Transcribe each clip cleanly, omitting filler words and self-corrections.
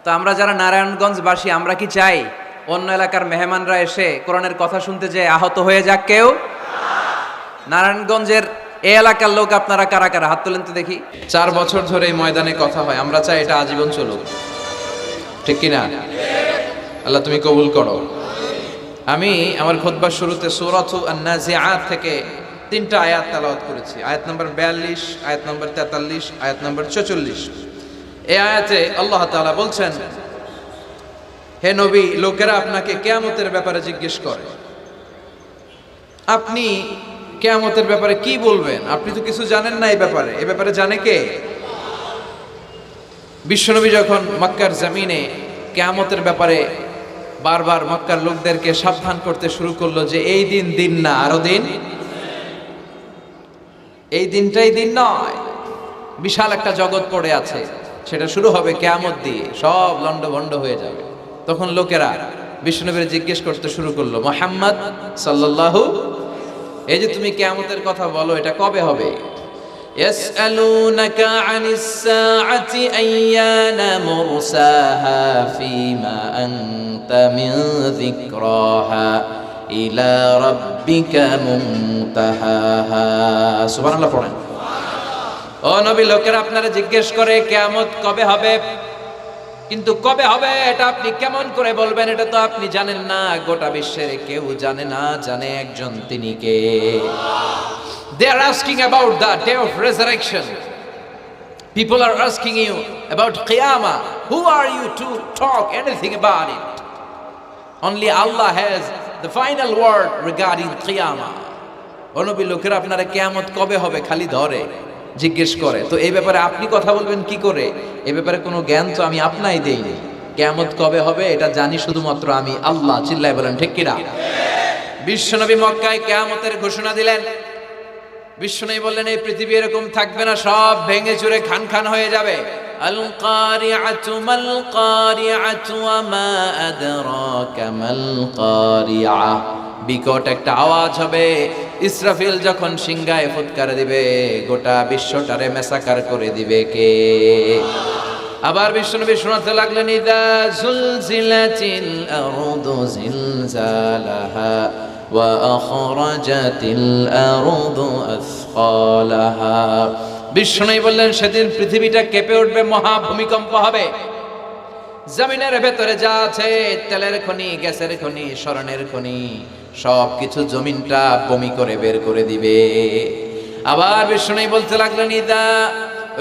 তো আমরা যারা নারায়ণগঞ্জবাসী আমরা কি চাই অন্য এলাকার মেহমানরা এসে কোরআনের কথা শুনতে যে আহত হয়ে যাক কেউ? নারায়ণগঞ্জের এই এলাকার লোক আপনারা কারা কারা হাত তোলেন তো দেখি। 4 বছর ধরে এই ময়দানে কথা হয়, আমরা চাই এটা আজীবন চলুক, ঠিক কিনা? আল্লাহ তুমি কবুল করো। আমি আমার খুতবার শুরুতে সূরাতু আন-নাজিআত থেকে 3টা আয়াত তেলাওয়াত করেছি। আয়াত নম্বর 42, আয়াত নম্বর 43, আয়াত নম্বর 44। এই আয়াতে আল্লাহ তাআলা বলছেন, হে নবী, লোকেরা আপনাকে কিয়ামতের ব্যাপারে জিজ্ঞেস করে, আপনি কিয়ামতের ব্যাপারে কি বলবেন? আপনি তো কিছু জানেন না এই ব্যাপারে। এই ব্যাপারে জানে কে? বিশ্বনবী যখন মক্কার জমিনে কিয়ামতের ব্যাপারে বারবার মক্কার লোকদেরকে সাবধান করতে শুরু করলো যে এই দিন দিন না, আরো দিন, এই দিনটাই দিন নয়, বিশাল একটা জগৎ পড়ে আছে, সেটা শুরু হবে কিয়ামত দিয়ে, সব লন্ডভন্ড হয়ে যাবে। তখন লোকেরা বিশ্বনবীর জিজ্ঞেস করতে শুরু করলো, মুহাম্মদ সাল্লাল্লাহু, এই যে তুমি কিয়ামতের কথা বলো, এটা কবে হবে? ইয়াসআলুনাকা আনিস সাআতি আইয়ানা মুরসাহা ফীমা আনতা মিন যিকরাহা ইলা রাব্বিকা মুনতাহাহা। সুবহানাল্লাহ পড়েন। ও নবী, লোকেরা আপনারা জিজ্ঞেস করে কিয়ামত কবে হবে, কিন্তু কবে হবে এটা আপনি কেমন করে বলবেন? এটা তো আপনি জানেন না, গোটা বিশ্বের কেউ জানে না, জানে একজন, তিনি কে? They are asking about the day of resurrection. People are asking you about Qiyamah. Who are you to talk anything about it? Only Allah has the final word regarding Qiyamah. ও নবী, লোকেরা আপনারা কিয়ামত কবে হবে খালি ধরে জিজ্ঞেস করে, তো এই ব্যাপারে আপনি কথা বলবেন কি করে? এই ব্যাপারে কোনো জ্ঞান তো আমি আপনাই দেইনি। কিয়ামত কবে হবে এটা জানি শুধুমাত্র আমি আল্লাহ। চিল্লায় বলেন ঠিক কিনা? বিশ্বনবী মক্কায় কিয়ামতের ঘোষণা দিলেন। বিশ্বনবী বললেন, এই পৃথিবী এরকম থাকবে না, সব ভেঙে চুরে খান খান হয়ে যাবে। আল কারিআতু মাল কারিআতু ওয়া মা আদরাকা মাল কারিআহ। বিকট একটা আওয়াজ হবে, ইসরাফিল যখন সিংহায় ফুৎকার দিবে, গোটা বিশ্বটারে মেসাকার করে দিবে কে? আবার বিশ্বনবী শোনাতে লাগলেন, ইদা জুলজিলাতিল আরদু জিলজালাহা ওয়া আখরাজাতিল আরদু আসকালাহা। বিশ্বনবী বললেন, সেদিন পৃথিবীটা কেঁপে উঠবে, মহা ভূমিকম্প হবে। জমিনের ভেতরে যা আছে, তেলের খনি, গ্যাসের খনি, স্বর্ণের খনি, সব কিছু জমিনটা বমি করে বের করে দিবে। আবার বিষ্ণু বলতে লাগলেন, ইদা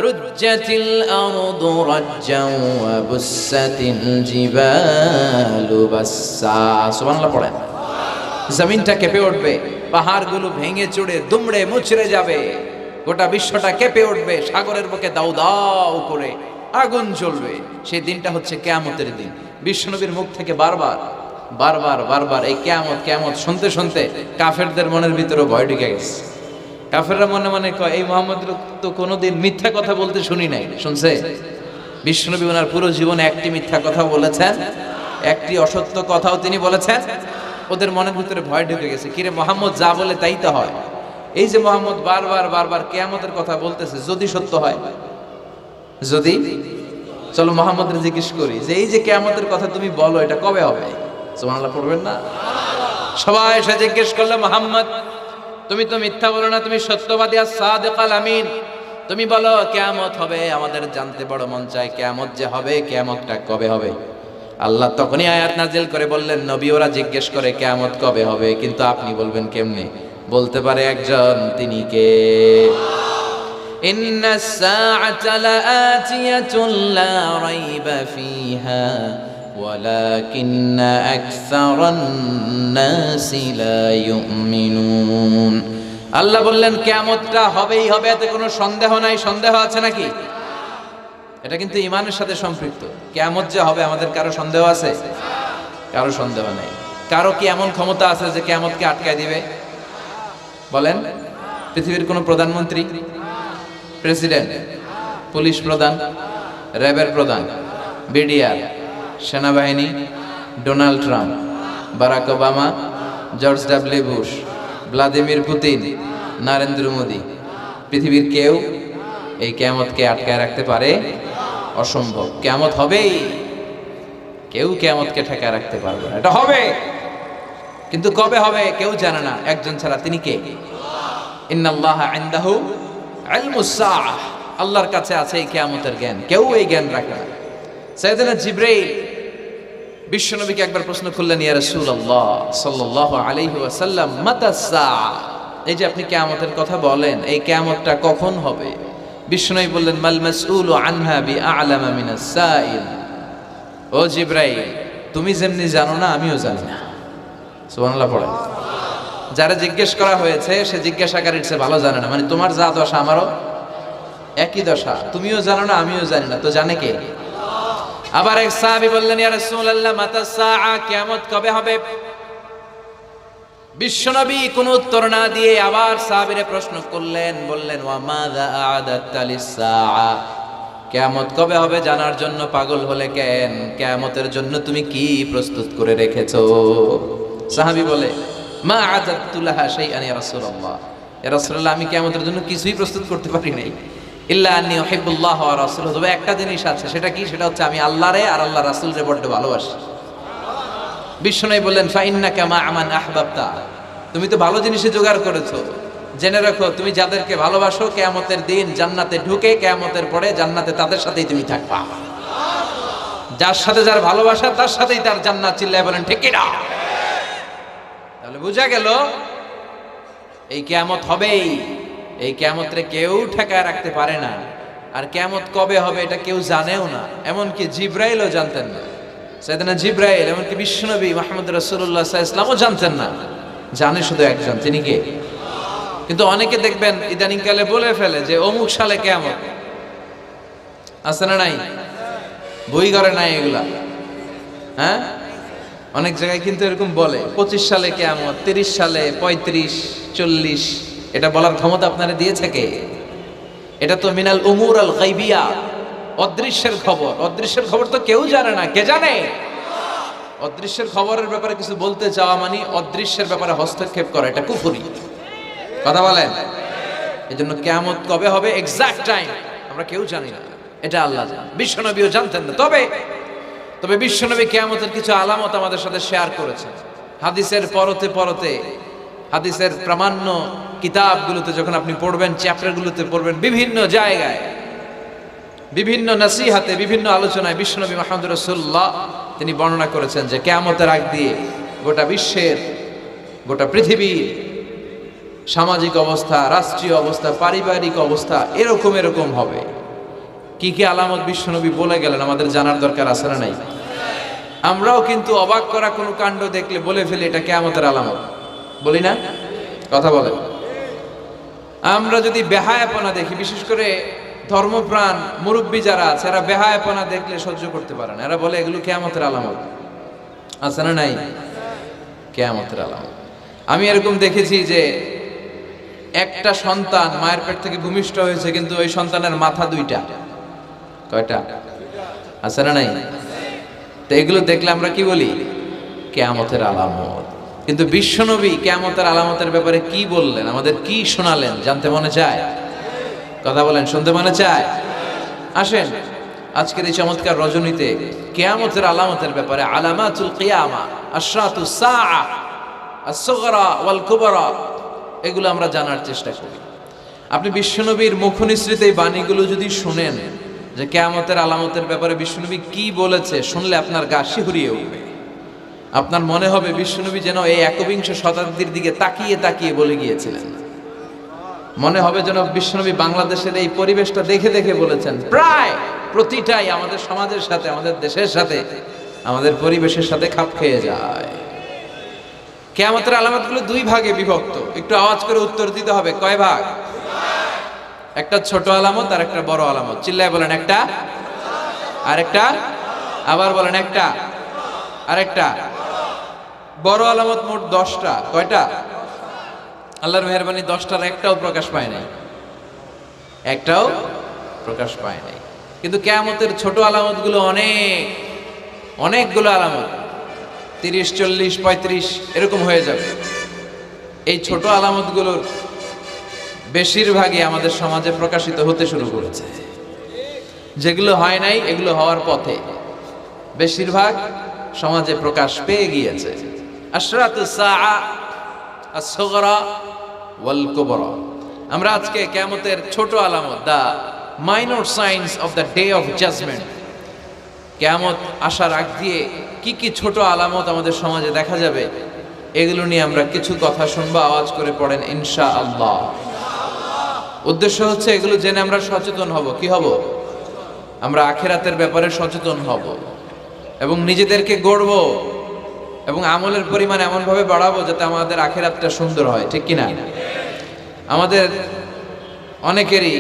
রুজ্জাতিল আরদু রাজ্জান ওয়া বুসাতিল জিবালু বাসসা। সুবহানাল্লাহ পড়েন। জমিনটা কেঁপে উঠবে, পাহাড়গুলো ভেঙে চুরে দুমড়ে মুচড়ে যাবে, গোটা বিশ্বটা কেঁপে উঠবে, সাগরের বুকে দাউ দাউ করে আগুন জ্বলবে। সেই দিনটা হচ্ছে কিয়ামতের দিন। বিশ্বনবীর মুখ থেকে বারবার বারবার বারবার এই কিয়ামত কিয়ামত শুনতে শুনতে কাফেরদের মনের ভিতরে ভয় ঢুকে গেছে। কাফেররা মনে মনে কয়, এই মুহাম্মদের তো কোনোদিন মিথ্যা কথা বলতে শুনি নাই। শুনছে? বিশ্বনবী ওনার পুরো জীবনে একটি মিথ্যা কথা বলেছেন, একটি অসত্য কথাও তিনি বলেছেন। ওদের মনের ভিতরে ভয় ঢুকে গেছে, কিরে মুহাম্মদ যা বলে তাই তো হয়। এই যে মুহাম্মদ বারবার বারবার কিয়ামতের কথা বলতেছে, যদি সত্য হয়, যদি, চলো মুহাম্মদের জিজ্ঞেস করি যে এই যে কিয়ামতের কথা তুমি বলো, এটা কবে হবে? সুবহানাল্লাহ পড়বেন না? সবাই এসে জিজ্ঞেস করলো, মুহাম্মদ তুমি তো মিথ্যা বলো না, তুমি সত্যবাদী আর সাদিকাল আমিন, তুমি বলো কিয়ামত হবে, আমাদের জানতে বড় মন চায় কিয়ামত যে হবে, কিয়ামতটা কবে হবে? আল্লাহ তখনই আয়াত নাজিল করে বললেন, নবী ওরা জিজ্ঞেস করে কিয়ামত কবে হবে, কিন্তু আপনি বলবেন কেমনে? বলতে পারে একজন, তিনি কে? ইন্নাস সাআতা লাআতিয়াতুন লা রাইবা ফিহা ওয়ালাকিন্না আকসারান নাসি লা ইউমিনুন। আল্লাহ বললেন কিয়ামতটা হবেই হবে, এতে কোনো সন্দেহ নাই। সন্দেহ আছে নাকি? এটা কিন্তু ঈমানের সাথে সম্পৃক্ত। কিয়ামত যে হবে, আমাদের কারো সন্দেহ আছে? কারো সন্দেহ নাই। কারো কি এমন ক্ষমতা আছে যে কিয়ামতকে আটকায় দিবে? বলেন। পৃথিবীর কোনো প্রধানমন্ত্রী, প্রেসিডেন্ট, পুলিশ প্রধান, র্যাবের প্রধান, বিডিআর, সেনাবাহিনী, Donald Trump, Barack Obama, George W Bush, Vladimir Putin, Narendra Modi, পৃথিবীর কেউ এই কিয়ামতকে আটকায় রাখতে পারে? অসম্ভব। কিয়ামত হবেই, কেউ কিয়ামতকে ঠেকায় রাখতে পারবে না। এটা হবে, কিন্তু কবে হবে কেউ জানে না, একজন ছাড়া, তিনি কে? ইন্নাল্লাহা ইনদাহু ইলমুস সাআহ, আল্লাহর কাছে আছে এই কিয়ামতের জ্ঞান, কেউ এই জ্ঞান রাখে না। সাইয়েদনা জিবরাইল বিশ্বনবীকে একবার প্রশ্ন করলেন, ইয়া রাসূলুল্লাহ সাল্লাল্লাহু আলাইহি ওয়াসাল্লাম, মাতাস সাআহ, এই যে আপনি কিয়ামতের কথা বলেন, এই কিয়ামতটা কখন হবে? বিশ্বনবী বললেন, মাল মাসউলু আনহা বিআলামা মিনাস সাইল। ও জিবরাইল, তুমি যেমনি জানো না আমিও জানি না। সুবহানাল্লাহ পড়ে। যারা জিজ্ঞেস করা হয়েছে সে জিজ্ঞাসাকারীর চেয়ে ভালো জানে না, মানে তোমার যা দশা আমারও একই দশা, তুমিও জানো না আমিও জানি না, তো জানে কে? আবার এক সাহাবী বললেন, ইয়া রাসূলুল্লাহ মাতাস সাআ, কিয়ামত কবে হবে? বিশ্বনবী কোনো উত্তর না দিয়ে আবার সাহাবীরে প্রশ্ন করলেন, বললেন, ওয়া মাযা আ'দাতা লিস-সাআ, কিয়ামত কবে হবে জানার জন্য পাগল হলে কেন? কিয়ামতের জন্য তুমি কি প্রস্তুত করে রেখেছো? সাহাবী বলে, মা আ'দাতু লাহা শাইআন ইয়া রাসূলুল্লাহ, ইয়া রাসূলুল্লাহ আমি কিয়ামতের জন্য কিছুই প্রস্তুত করতে পারি নাই, ইল্লা আন্নী উহিব্বুল্লাহ ওয়া রাসূলুহু, তবে একটা জিনিস আছে, সেটা কি? সেটা হচ্ছে আমি আল্লাহরে আর আল্লাহর রাসূলরে বড় ভালোবাসি। বিশ্বনবী বললেন, ফা ইন্নাকা মা আমান আহবাবতা, তুমি তো ভালো জিনিসে জোগাড় করেছো, জেনে রাখো তুমি যাদেরকে ভালোবাসো কিয়ামতের দিন জান্নাতে ঢুকে কিয়ামতের পরে জান্নাতে তাদের সাথেই তুমি থাকবা। যার সাথে যার ভালোবাসা তার সাথেই তার জান্নাত। চিল্লায় বলেন ঠিক কি না? তাহলে বোঝা গেল এই কিয়ামত হবেই, এই কিয়ামতরে কেউ ঠেকায় রাখতে পারে না। আর কিয়ামত কবে হবে এটা কেউ জানেও না, এমনকি জিবরাইলও জানতেন না। সাইয়েদনা জিবরাইল, এমনকি বিশ্বনবী মুহাম্মদ রাসূলুল্লাহ সাল্লাল্লাহু আলাইহি ওয়াসাল্লামও জানতেন না, জানে শুধু একজন, তিনি কে? কিন্তু অনেকে দেখবেন ইদানিংকালে বলে ফেলে যে অমুক সালে কিয়ামত, আছে না নাই? বই করে নাই এগুলা, হ্যাঁ? অনেক জায়গায় কিন্তু এরকম বলে 25 সালে কিয়ামত, 30 সালে, 35, 40, এটা বলার ক্ষমতা আপনারা দিয়েছে কে? এটা তো মিনাল উমুর আল গায়বিয়া, অদৃশ্যের খবর। অদৃশ্যের খবর তো কেউ জানে না, কে জানে? অদৃশ্যের খবরের ব্যাপারে কিছু বলতে চাওয়া মানে অদৃশ্যের ব্যাপারে হস্তক্ষেপ করা, এটা কুফরি। কথা বলেন। এজন্য কিয়ামত কবে হবে এক্সাক্ট টাইম আমরা কেউ জানি না, এটা আল্লাহ জানেন, বিশ্বনবীও জানতেন না। তবে বিশ্বনবী কিয়ামতের কিছু আলামত আমাদের সাথে শেয়ার করেছেন। হাদিসের পরতে পরতে, হাদিসের প্রামাণ্য কিতাবগুলোতে যখন আপনি পড়বেন, চ্যাপ্টারগুলোতে পড়বেন, বিভিন্ন জায়গায়, বিভিন্ন নসিহাতে, বিভিন্ন আলোচনায় বিশ্বনবী মুহাম্মদ রাসূলুল্লাহ তিনি বর্ণনা করেছেন যে কিয়ামতের আগ দিয়ে গোটা বিশ্বের, গোটা পৃথিবীর সামাজিক অবস্থা, রাষ্ট্রীয় অবস্থা, পারিবারিক অবস্থা এরকম হবে। কি কি আলামত বিশ্বনবী বলে গেলেন আমাদের জানার দরকার আছে না নাই? আমরাও কিন্তু অবাক করা কোনো কাণ্ড দেখলে বলে ফেলি এটা কিয়ামতের আলামত, বলি না? কথা বলেন। আমরা যদি বেহায়াপনা দেখি, বিশেষ করে ধর্মপ্রাণ মুরব্বী যারা আছে, এরা বেহায়াপনা দেখলে সহ্য করতে পারে না, এরা বলে এগুলো কিয়ামতের আলামত, আছে না নাই? কিয়ামতের আলামত। আমি এরকম দেখেছি যে একটা সন্তান মায়ের পেট থেকে ভূমিষ্ঠ হয়েছে, কিন্তু ওই সন্তানের মাথা দুইটা। কয়টা? আছে না নাই? তো এগুলো দেখলে আমরা কি বলি? কিয়ামতের আলামত। কিন্তু বিশ্বনবী কিয়ামতের আলামতের ব্যাপারে কি বললেন, আমাদের কি শোনালেন, জানতে মনে চায়? কথা বলেন, শুনতে মনে চায়? আসেন আজকের এই চমৎকার রজনীতে কিয়ামতের আলামতের ব্যাপারে, আলামাতুল কিয়ামা, আশরাতুস সাআ, আস-সুগরা ওয়াল কুবরা, এগুলো আমরা জানার চেষ্টা করি। আপনি বিশ্বনবীর মুখনিসৃত এই বাণীগুলো যদি শুনেন যে কিয়ামতের আলামতের ব্যাপারে বিশ্বনবী কি বলেছে, শুনলে আপনার গা শিহরিয়ে উঠবে। আপনার মনে হবে বিশ্বনবী যেন এই একবিংশ শতাব্দীর দিকে তাকিয়ে তাকিয়ে বলে গিয়েছিলেন। মনে হবে যেন বিশ্বনবী বাংলাদেশের এই পরিবেশটা দেখে দেখে বলেছেন। প্রায় প্রতিটাই আমাদের সমাজের সাথে, আমাদের দেশের সাথে, আমাদের পরিবেশের সাথে খাপ খেয়ে যায়। কিয়ামতের আলামতগুলো দুই ভাগে বিভক্ত, একটু আওয়াজ করে উত্তর দিতে হবে। কয় ভাগ? একটা ছোট আলামত আর একটা বড় আলামত। চিল্লায় বলেন একটা, আরেকটা, আবার বলেন একটা, আরেকটা। বড় আলামত মোট 10টা। কয়টা? আল্লাহর মেহেরবানি 10টার একটাও প্রকাশ পায় নাই, একটাও প্রকাশ পায় নাই। কিন্তু কিয়ামতের ছোট আলামতগুলো অনেকগুলো আলামত, 30, 40, 35 এরকম হয়ে যাবে। এই ছোট আলামতগুলোর বেশিরভাগই আমাদের সমাজে প্রকাশিত হতে শুরু করেছে। যেগুলো হয় নাই এগুলো হওয়ার পথে। বেশিরভাগ সমাজে প্রকাশ পেয়ে গিয়েছে। আশরাতুস সাআ আস-সুগরা ওয়াল কুবরা। আমরা আজকে কিয়ামতের ছোট আলামত, the minor signs of the day of judgement, কিয়ামত আসার আগ দিয়ে কি কি ছোট আলামত আমাদের সমাজে দেখা যাবে, এগুলো নিয়ে আমরা কিছু কথা শুনবো। আওয়াজ করে পড়েন ইনশাআল্লাহ। উদ্দেশ্য হচ্ছে এগুলো জেনে আমরা সচেতন হব। কি হব? আমরা আখিরাতের ব্যাপারে সচেতন হব এবং নিজেদেরকে গড়ব এবং আমলের পরিমাণ এমনভাবে বাড়াবো যাতে আমাদের আখিরাতটা সুন্দর হয়। ঠিক কিনা? আমাদের অনেকেরই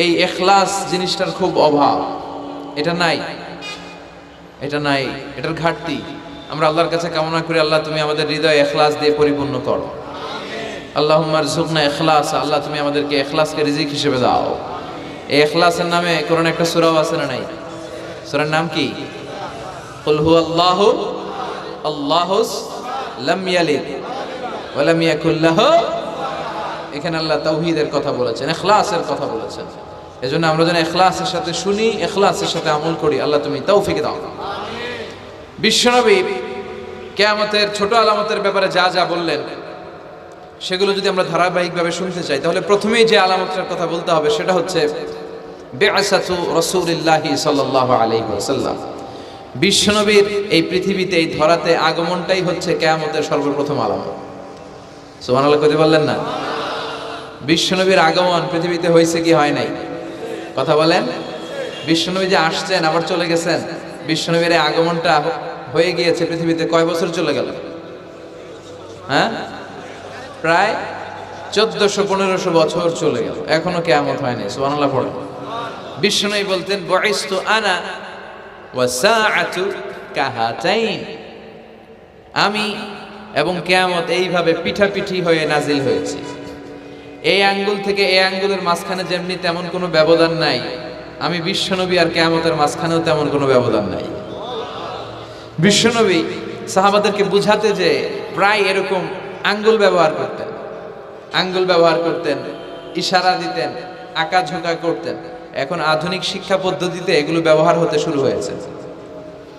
এই ইখলাস জিনিসটার খুব অভাব। এটা নাই, এটার ঘাটতি। আমরা আল্লাহর কাছে কামনা করি, আল্লাহ তুমি আমাদের হৃদয় ইখলাস দিয়ে পরিপূর্ণ করো। আল্লাহুম্মা রযুকনা ইখলাস। আল্লাহ তুমি আমাদেরকে ইখলাসকে রিজিক হিসেবে দাও। এই ইখলাসের নামে কোরআনে একটা সূরাও আছে না নাই? সূরার নাম কি? কুল হুয়াল্লাহু আল্লাহুস লাম ইয়ালিদ ওয়া লাম ইয়াকুল লাহু। এখানে আল্লাহ তাওহীদের কথা বলেছেন, ইখলাসের কথা বলেছেন। এজন্য আমরা যেন ইখলাসের সাথে শুনি, ইখলাসের সাথে আমল করি। আল্লাহ তুমি তৌফিক দাও। বিশ্বনবী কিয়ামতের ছোট আলামতের ব্যাপারে যা যা বললেন সেগুলো যদি আমরা ধারাবাহিকভাবে শুনতে চাই, তাহলে প্রথমেই যে আলামতটার কথা বলতে হবে সেটা হচ্ছে বিআসাতু রাসূলিল্লাহি সাল্লাল্লাহু আলাইহি ওয়াসাল্লাম। বিশ্বনবীর এই পৃথিবীতে, এই ধরাতে আগমনটাই হচ্ছে কিয়ামতের সর্বপ্রথম আলামত। সুবহানাল্লাহ কইতে বললেন না? বিশ্বনবীর আগমন পৃথিবীতে হয়েছে কি হয় নাই? কথা বলেন। বিশ্বনবী যে আসছেন আবার চলে গেছেন, বিশ্বনবীর এই আগমনটা হয়ে গিয়েছে পৃথিবীতে কয় বছর চলে গেল? হ্যাঁ, প্রায় 1400-1500 বছর চলে গেল, এখনো কিয়ামত হয়নি। সুবহানাল্লাহ পড়েন। বিশ্বনবী বলতেন বুইস্তু আনা ওয়া সাআতু কাহাতাইন। আমি এবং কিয়ামত এইভাবে পিঠাপিঠি হয়ে নাজিল হয়েছে। এই আঙ্গুল থেকে এই আঙ্গুলের মাঝখানে যেমনি তেমন কোনো ব্যবধান নাই, আমি বিশ্বনবী আর কিয়ামতের মাঝখানেও তেমন কোনো ব্যবধান নাই। বিশ্বনবী সাহাবাদেরকে বুঝাতে যে প্রায় এরকম আঙ্গুল ব্যবহার করতেন, ইশারা দিতেন, আঁকাঝোঁকা করতেন। এখন আধুনিক শিক্ষা পদ্ধতিতে এগুলো ব্যবহার হতে শুরু হয়েছে।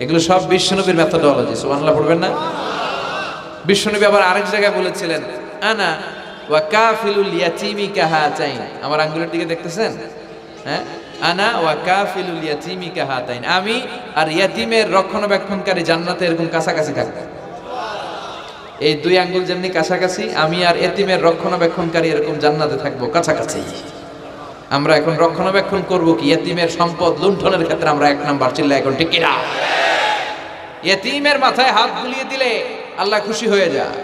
এগুলো সব বিশ্বনবীর মেথোডোলজি। সুবহানাল্লাহ পড়বেন না? বিশ্বনবী আবার আরেক জায়গায় বলেছিলেন আনা ওয়া কাফিলুল ইয়াতীমি কাহাতাইন। আমার আঙ্গুলের দিকে দেখতেছেন? হ্যাঁ, আনা ওয়া কাফিলুল ইয়াতীমি কাহাতাইন। আমি আর ইয়াতীমের রক্ষণাবেক্ষণকারী জান্নাতে এরকম কাছাকাছি থাকব। এই দুই আঙ্গুল যেমনি কাছাকাছি, আমি আর ইয়াতীমের রক্ষণাবেক্ষণকারী এরকম জান্নাতে থাকবো কাছাকাছি। আমরা এখন রক্ষণাবেক্ষণ করব কি? ইয়াতীমের সম্পদ লুণ্ঠনের ক্ষেত্রে আমরা 1 নাম্বার। চিল্লা এখন ঠিক কিনা? ইয়াতীমের মাথায় হাত বুলিয়ে দিলে আল্লাহ খুশি হয়ে যায়।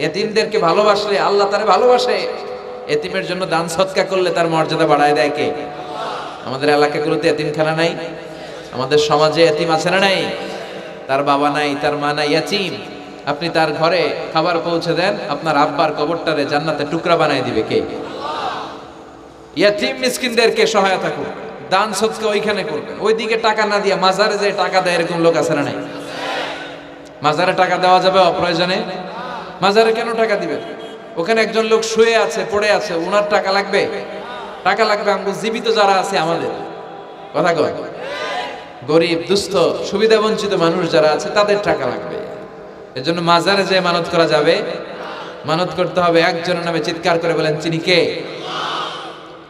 এতিমদেরকে ভালোবাসলে আল্লাহ তারে ভালোবাসে। এতিমের জন্য দান সদকা করলে তার মর্যাদা বাড়ায় দেয় কে? আমাদের এলাকাগুলোতে এতিমখানা নাই? আমাদের সমাজে এতিম আছে না নাই? তার বাবা নাই, তার মা নাই, এতিম। আপনি তার ঘরে খাবার পৌঁছে দেন, আপনার আব্বার কবরটারে জান্নাতে টুকরা বানায় দিবে কে? এতিম মিসকিনদেরকে সহায়তা করুন, দান সদকা ওইখানে করবেন। ওইদিকে টাকা না দিয়া মাজারে যে টাকা দেয় এরকম লোক আছে না নাই? মাজারে টাকা দেওয়া যাবে অপ্রয়োজনে? মাজারে কেন টাকা দিবেন? ওখানে একজন লোক শুয়ে আছে, পড়ে আছে, ওনার টাকা লাগবে? টাকা লাগবে আমগো জীবিত যারা আছে আমাদের। কথা কয়, গরিব দুস্থ সুবিধা বঞ্চিত মানুষ যারা আছে তাদের টাকা লাগবে। এজন্য মাজারে যে মানত করা যাবে, মানত করতে হবে একজনের নামে। চিৎকার করে বলেন তিনি কে?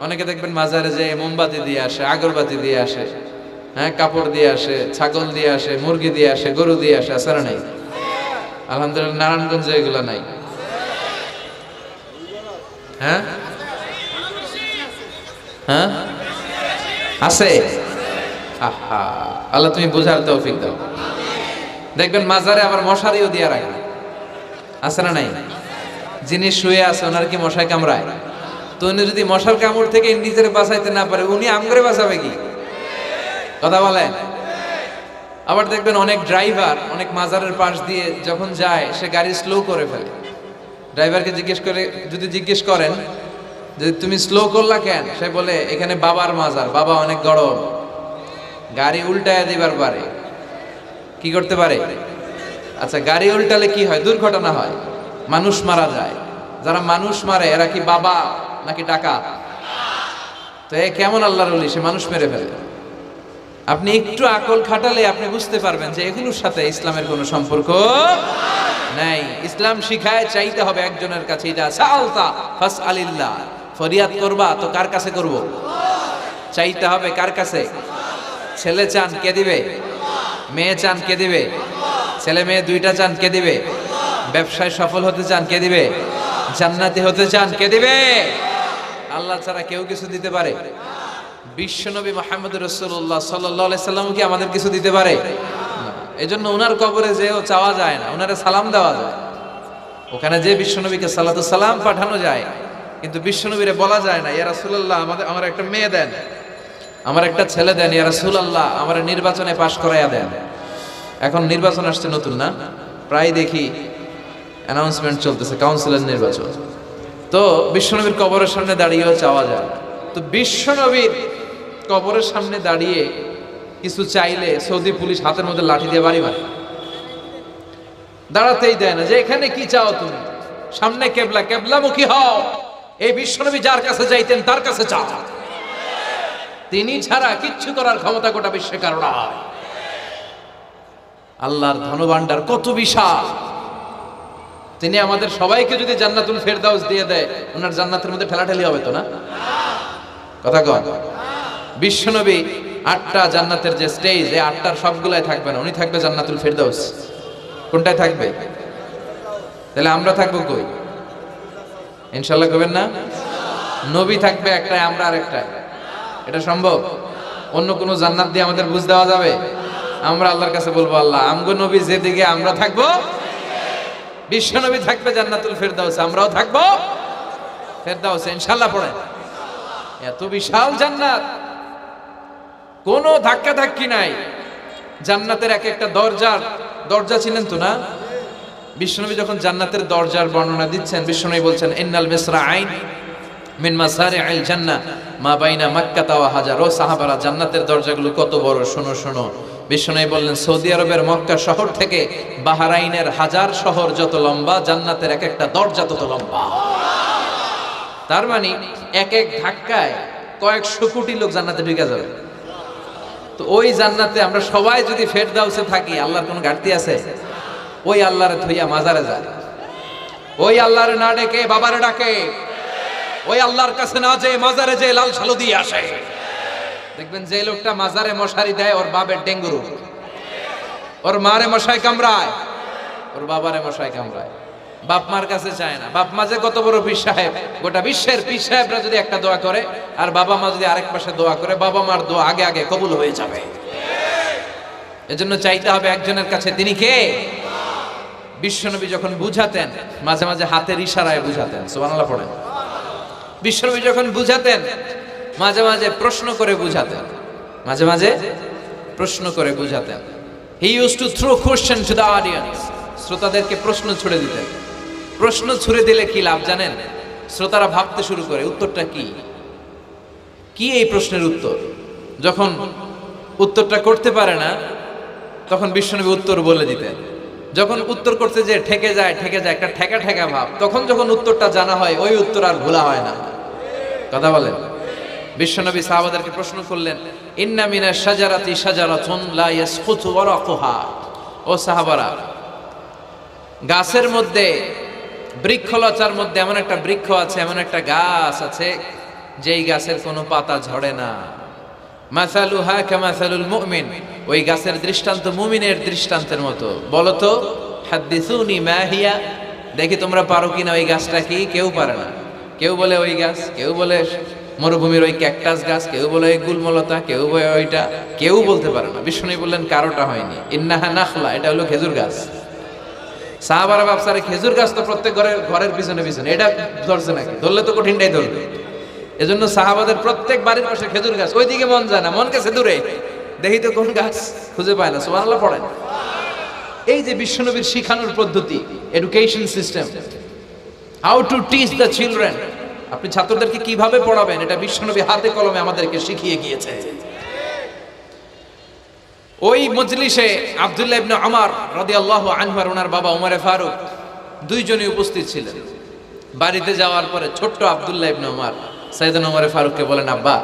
অনেকে দেখবেন মাজারে যে মোমবাতি দিয়ে আসে, আগরবাতি দিয়ে আসে, হ্যাঁ, কাপড় দিয়ে আসে, ছাগল দিয়ে আসে, মুরগি দিয়ে আসে, গরু দিয়ে আসে। আছে না নাই? আলহামদুলিল্লাহ নারায়ণগঞ্জে এগুলো নাই। হ্যাঁ হ্যাঁ আছে। আহা, আল্লাহ তুমি বুঝার তৌফিক দাও। দেখবেন মাজারে আবার মশারিও দিয়ে রাখে। আছে না নাই? যিনি শুয়ে আছে ওনার কি মশায় কামড়ায়? তো উনি যদি মশার কামড় থেকে নিজের বাঁচাইতে না পারে, উনি আমগরে বাঁচাবে কি? কথা বলেন। আবার দেখবেন অনেক ড্রাইভার অনেক মাজারের পাশ দিয়ে যখন যায় সে গাড়ি স্লো করে ফেলে। ড্রাইভারকে জিজ্ঞেস করেন যে তুমি স্লো করলা কেন? সে বলে এখানে বাবার মাজার, বাবা অনেক গরম। গাড়ি উল্টায় দিবার পারে। কি করতে পারে? আচ্ছা, গাড়ি উল্টালে কি হয়? দুর্ঘটনা হয়, মানুষ মারা যায়। যারা মানুষ মারে এরা কি বাবা নাকি ডাকাত? তো এ কেমন আল্লাহর ওলি? সে মানুষ মেরে ফেলে। আপনি একটু আকল খাটালে আপনি বুঝতে পারবেন যে এগুলোর সাথে ইসলামের কোনো সম্পর্ক নাই। ইসলাম শিখায় চাইতে হবে একজনের কাছে, ইদা সাআলতা ফাসআলিল্লাহ, ফরিয়াদ করবা তো কার কাছে করব? চাইতে হবে কার কাছে? ছেলে চান কে দিবে? মেয়ে চান কে দিবে? ছেলে মেয়ে দুইটা চান কে দিবে? ব্যবসায় সফল হতে চান কে দিবে? জান্নাতি হতে চান কে দিবে? আল্লাহ ছাড়া কেউ কিছু দিতে পারে? বিশ্বনবী মুহাম্মদ রাসূলুল্লাহ সাল্লাল্লাহু আলাইহি সাল্লাম কি আমাদের কিছু দিতে পারে? এজন্য ওনার কবরে যেও চাওয়া যায় না, ওনারে সালাম দেওয়া যায়। ওখানে যে বিশ্বনবীকে সালাতু সালাম পাঠানো যায়, কিন্তু বিশ্বনবীরে বলা যায় না ইয়া রাসূলুল্লাহ আমার একটা মেয়ে দেন, আমার একটা ছেলে দেন, ইয়া রাসূলুল্লাহ আমার নির্বাচনে পাশ করাইয়া দেন। এখন নির্বাচন আসছে নতুন না, প্রায় দেখি অ্যানাউন্সমেন্ট চলতেছে কাউন্সিলর নির্বাচন। তো বিশ্বনবীর কবরের সামনে দাঁড়িয়েও চাওয়া যায়। তো বিশ্বনবীর কবরের সামনে দাঁড়িয়ে কিছু চাইলে সৌদি পুলিশ হাতের মধ্যে লাঠি দিয়ে বাড়ি মারে, দাঁড়াতেই দেয় না। যে এখানে কি চাও তুমি? সামনে কেবলা, কেবলামুখী হও। এই বিশ্বনবী যার কাছে যাইতেন তার কাছে চাও, তিনি ছাড়া কিচ্ছু করার ক্ষমতা গোটা বিশ্বে কারো নাই। আল্লাহর ধনভাণ্ডার কত বিশাল! তিনি আমাদের সবাইকে যদি জান্নাতুল ফেরদাউস দিয়ে দেয়, ওনার জান্নাতের মধ্যে ঠেলাঠেলি হবে তো না? কথা কন। বিশ্বনবী 8টা জান্নাতের যে স্টেজ, এই 8টার সবগুলাই থাকবে না, উনি থাকবে জান্নাতুল ফেরদাউস। কোনটায় থাকবে? তাহলে আমরা থাকবো কই? ইনশাআল্লাহ করবেন না? নবী থাকবে একটাই, আমরা আরেকটাই। এটা সম্ভব? অন্য কোনো জান্নাত দিয়ে আমাদের বুঝ দেওয়া যাবে? আমরা আল্লাহর কাছে বলবো, আল্লাহ আমগো নবী যেদিকে আমরা থাকবো, বিশ্বনবী থাকবে জান্নাতুল ফেরদাউস, আমরাও থাকবো ফেরদাউসে। ইনশাআল্লাহ পড়েন। এত বিশাল জান্নাত, কোনো ধাক্কা ধাক্কি নাই। জান্নাতের এক একটা দরজা ছিলেন তো না? বিশ্বনবী যখন জান্নাতের দরজার বর্ণনা দিচ্ছেন, বিশ্বনবী বলছেন ইন্নাল মিসরাআইন মিন মাসারি'আল জান্নাহ মা বাইনা মাক্কাহ ওয়া হাজার। ও সাহাবারা, জান্নাতের দরজাগুলো কত বড়, শোনো শোনো। বিশ্বনবী বললেন সৌদি আরবের মক্কা শহর থেকে বাহরাইনের হাজার শহর যত লম্বা, জান্নাতের এক একটা দরজা তত লম্বা। তার মানে এক এক ধাক্কায় কয়েকশো কোটি লোক জান্নাতে ঢুকে যাবে। তো ওই জান্নাতে আমরা সবাই যদি ফেরদাউসে থাকি, আল্লাহর কোনো ঘাটতি আছে? ওই আল্লাহরে থইয়া মাজারে যায়, ওই আল্লাহরে না ডেকে বাবারে ডাকে, ওই আল্লাহর কাছে না যেয়ে মাজারে যেয়ে লাল সালু দিয়ে আসে। দেখবেন যে লোকটা মাজারে মশারি দেয়, ওর বাপের ডেঙ্গু রোগ, ওর মারে মশাই কামড়ায়, ওর বাবারে মশাই কামড়ায়। বাপ মার কাছে চায় না। বাপ মা যে কত বড় পীর সাহেব, গোটা বিশ্বের পীর সাহেবরা যদি একটা দোয়া করে আর বাবা মা যদি আরেক পাশে দোয়া করে, বাবা মার দোয়া আগে আগে কবুল হয়ে যাবে। এজন্য চাইতে হবে একজনের কাছে, তিনি কে? বিশ্বনবী যখন বুঝাতেন, মাঝে মাঝে হাতের ইশারায় বুঝাতেন। সুবহানাল্লাহ পড়েন। বিশ্বনবী যখন বুঝাতেন, মাঝে মাঝে প্রশ্ন করে বুঝাতেন, মাঝে মাঝে প্রশ্ন করে বুঝাতেন। He used to throw question to the audience. শ্রোতাদেরকে প্রশ্ন ছুড়ে দিতেন। প্রশ্ন ছুড়ে দিলে কি লাভ জানেন? শ্রোতারা ভাবতে শুরু করে উত্তরটা কি, কি এই প্রশ্নের উত্তর। যখন উত্তরটা করতে পারে না, তখন বিশ্বনবী উত্তর বলে দিতেন। যখন উত্তর করতে যে ঠেকে যায় একটা ঠেকা ঠেকা ভাব, তখন যখন উত্তরটা জানা হয়, ওই উত্তর আর ভোলা হয় না। কথা বলেন। বিশ্বনবী সাহাবাদেরকে প্রশ্ন করলেন, ইন্না মিনাশ শাজারাতি শাজারাতুন লা ইয়াসকুতু ওয়ারাকুহা। ও সাহাবারা, গাছের মধ্যে, বৃক্ষলতার মধ্যে এমন একটা বৃক্ষ আছে, এমন একটা গাছ আছে, যেই গাছের কোনো পাতা ঝরে না। মাসালুহা কামাসালুল মুমিন। ওই গাছের দৃষ্টান্ত মুমিনের দৃষ্টান্তের মতো। বলো তো, হাদ্দিসুনি মা হিয়া, দেখি তোমরা পারো কিনা ওই গাছটা কি? কেউ পারে না। কেউ বলে ওই গাছ, কেউ বলে মরুভূমির ওই ক্যাকটাস গাছ, কেউ বলে ওই গুলমলতা, কেউ বলে ওইটা, কেউ বলতে পারে না। বিষ্ণু বললেন কারোটা হয়নি। ইন্নাহা নাখলা, এটা হলো খেজুর গাছ। সাহাবারা ভাবসারে খেজুর গাছ তো প্রত্যেক ঘরের পিছনে পিছনে, এটা ধরছে নাকি? ধরলে তো কঠিনটাই ধরবে। এজন্য সাহাবাদের প্রত্যেক বাড়ির পাশে খেজুর গাছ। ওইদিকে মন যায় না, মন গেছে দূরে, দেখি তো কোন গাছ, খুঁজে পায় না। সুবহানাল্লাহ পড়েন। এই যে বিশ্বনবীর শিখানোর পদ্ধতি, education system, how to teach the children, আপনি ছাত্রদেরকে কিভাবে পড়াবেন, এটা বিশ্বনবী হাতে কলমে আমাদেরকে শিখিয়ে গিয়েছে। ওই মজলিসে আব্দুল্লাহ ইবনে উমর রাদিয়াল্লাহু আনহু আর ওনার বাবা উমরে ফারুক দুইজনই উপস্থিত ছিলেন। বাড়িতে যাওয়ার পরে ছোট্ট আব্দুল্লাহ ইবনে উমর সাইয়েদনা উমরে ফারুককে বলেন, আব্বা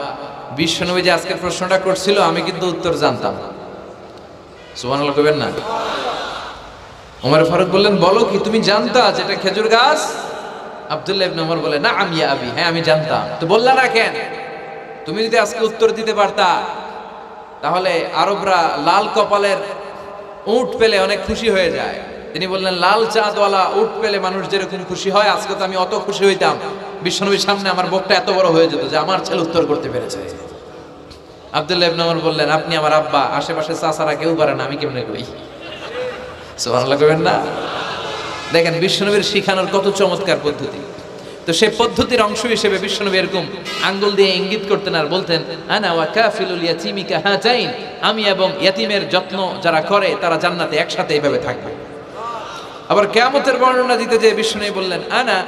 বিশ্বনবী যে আজকের প্রশ্নটা করছিল আমি কিন্তু উত্তর জানতাম। সুবহানাল্লাহ কইবেন না? ওমর ফারুক বললেন, বলো কি তুমি জানতা যে এটা খেজুর গাছ? আব্দুল্লাহ ইবনে ওমর বলে, না আমি আবি, হ্যাঁ আমি জানতাম। তো বললা না কেন? তুমি যদি আজকে উত্তর দিতে পারতা তাহলে আরবরা লাল কপালের উট পেলে অনেক খুশি হয়ে যায়। তিনি বললেন, লাল চাঁদওয়ালা উট পেলে মানুষ যেরকম খুশি হয়, আজকে তো আমি অত খুশি হইতাম, বিশ্বনবীর সামনে আমার বুকটা এত বড় হয়ে যেত যে আমার ছেলে উত্তর করতে পেরেছে। আব্দুল্লাহ ইবনে ওমর বললেন, আপনি আমার আব্বা, আশেপাশে চাচারা কেউ পারে না, আমি কেমনে করি? সুবহানাল্লাহ কইবেন না? দেখেন বিশ্বনবীর শিখানোর কত চমৎকার পদ্ধতি। তো সেই পদ্ধতির অংশ হিসেবে বিশ্বনবী এরকম আঙ্গুল দিয়ে ইঙ্গিত করতেন আর বলতেন, আনা ওয়া কাফিলুল ইয়াতীমি কাহাতাইন, আমি এবং ইয়াতিমের যত্ন যারা করে তারা জান্নাতে একসাথে এইভাবে থাকবে। আবার কিয়ামতের বর্ণনা দিতে যে বিশ্বনবী বললেন, আনা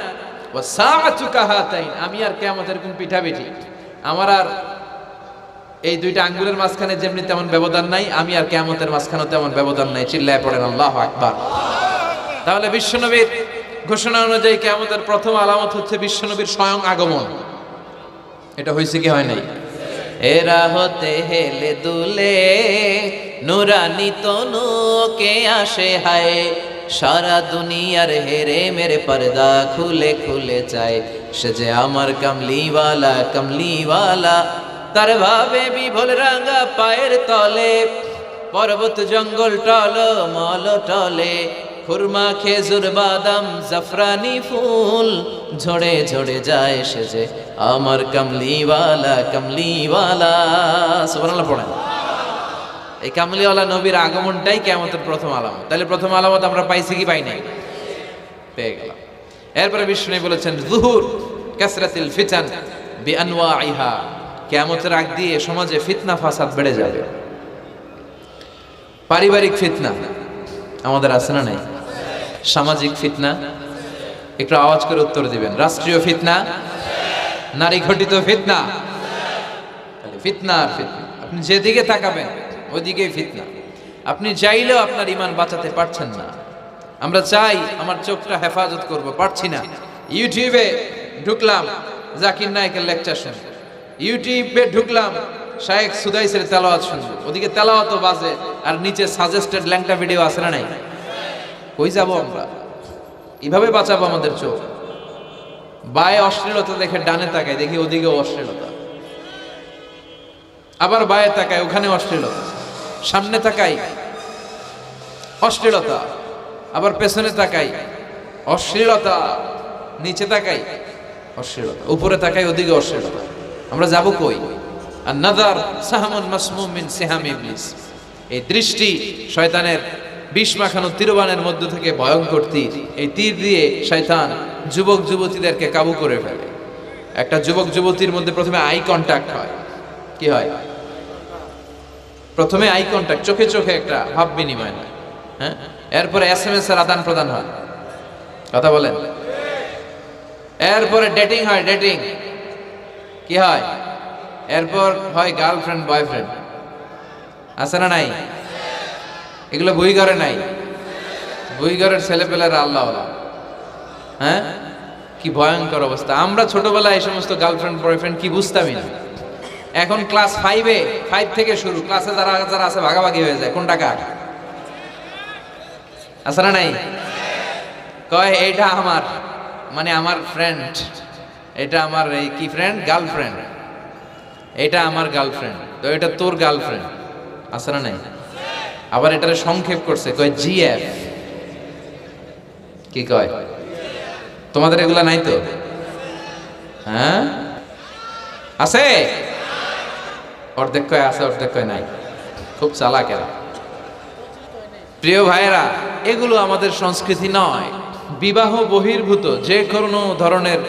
ওয়া সাআতু কাহাতাইন, আমি আর কিয়ামতের এরকম পিঠাপিঠি, আমার আর এই দুইটা আঙ্গুলের মাঝখানে যেমনি তেমন ব্যবধান নাই, আমি আর কিয়ামতের মাঝখানে তেমন ব্যবধান নাই। চিল্লায় পড়েন আল্লাহু আকবার। তাহলে বিশ্বনবীর ঘোষণা অনুযায়ী কিয়ামতের প্রথম আলামত হচ্ছে বিশ্বনবীর স্বয়ং আগমন। এটা হয়েছে কি হয় নাই? এরা হতে হেলে দুলে নুরানি তনু কে আসে হায়, সারা দুনিয়ার হেরে মেরে পর্দা খুলে খুলে যায়, সে যে আমার কামলিওয়ালা কামলিওয়ালা, তার ভাবে বিভোল রাঙা পায়ের তলে, পর্বত জঙ্গল টল মল টলে, খুরমা খেজুর বাদাম জাফরানি ফুল ঝরে ঝরে যায়, সে যে আমার কামলিওয়ালা কামলিওয়ালা। সুবহানাল্লাহ পড়েন। এই কামলিওয়ালা নবীর আগমনটাই কিয়ামতের প্রথম আলামত। তাহলে প্রথম আলামত আমরা পাইছি কি পাই নাই? পেয়ে গেলাম। এরপরে বিষ্ণু বলেছেন, যুহুর কাসরাতিল ফিতান বিআনওয়াইহা, কিয়ামতের আগ দিয়ে সমাজে ফিতনা ফাসাদ বেড়ে যাবে। পারিবারিক ফিতনা আমাদের আছে না নাই? সামাজিক ফিতনা, একটু আওয়াজ করে উত্তর দিবেন। রাষ্ট্রীয় ফিতনা, নারী ঘটিত ফিতনা, ফিতনা আর ফিতনা। আপনি যেদিকে তাকাবেন ওইদিকেই ফিতনা। আপনি চাইলেও আপনার ঈমান বাঁচাতে পারছেন না। আমরা চাই আমার চোখটা হেফাজত করব, পারছি না। ইউটিউবে ঢুকলাম, জাকির নায়েকের লেকচার শুনবো, ইউটিউবে ঢুকলাম, শায়েখ সুদাইসের তেলাওয়াত শুনবো, ওদিকে তেলাওয়াতও বাজে আর নিচে সাজেস্টেড ল্যাংটা ভিডিও আছে না নাই? কই যাবো আমরা? এভাবে বাঁচাবো আমাদের চোখ। বায়ে অশ্লীলতা দেখে ডানে তাকায়, দেখি ওদিকেও অশ্লীলতা, আবার বায়ে তাকায় ওখানে অশ্লীলতা, সামনে তাকাই অশ্লীলতা, আবার পেছনে তাকাই অশ্লীলতা, নিচে তাকাই অশ্লীলতা, উপরে তাকাই ওদিকে অশ্লীলতা। আমরা যাব কই? আর নাযার সাহমুন মাসমুম মিন সিহাম ইবলিস, এই দৃষ্টি শয়তানের বিষ মাখানো তীরবানের মধ্য থেকে ভয়ঙ্কর তীর। এই তীর দিয়ে শয়তান যুবক যুবতীদেরকে কাবু করে ফেলে। একটা যুবক যুবতীর মধ্যে প্রথমে আই কন্ট্যাক্ট হয়। কি হয়? প্রথমে আই কন্ট্যাক্ট, চোখে চোখে একটা ভাব বিনিময় হয়, হ্যাঁ। এরপরে এসএমএস এর আদান প্রদান হয়, কথা বলেন। এরপরে ডেটিং হয়, ডেটিং কি হয়? এরপর হয় গার্লফ্রেন্ড বয়ফ্রেন্ড, আছে না নাই? এগুলো বই ঘরে নাই? বই ঘরের ছেলেপেলেরা আল্লাহ, হ্যাঁ, কি ভয়ঙ্কর অবস্থা। আমরা ছোটবেলায় এই সমস্ত গার্লফ্রেন্ড বয়ফ্রেন্ড কি বুঝতামই না। এখন ক্লাস 5 থেকে শুরু, ক্লাসে যারা যারা আছে ভাগাভাগি হয়ে যায়, কোন টাকা আছে না নাই? কয় এইটা আমার, মানে আমার ফ্রেন্ড, এটা আমার এই কি ফ্রেন্ড, গার্লফ্রেন্ড, এটা আমার গার্লফ্রেন্ড, তো এটা তোর গার্লফ্রেন্ড, আছে না নাই? আবার এটারে সংক্ষেপ করছে, কয় জিএফ। কি কয়? তোমাদের এগুলা নাই তো? হ্যাঁ আছে, অর্ধেক কয় আছে, অর্ধেক কয় নাই। খুব চালাক এরা। প্রিয় ভাইয়েরা, এগুলো আমাদের সংস্কৃতি নয়। বিবাহ বহির্ভূত যে কোনো ধরনের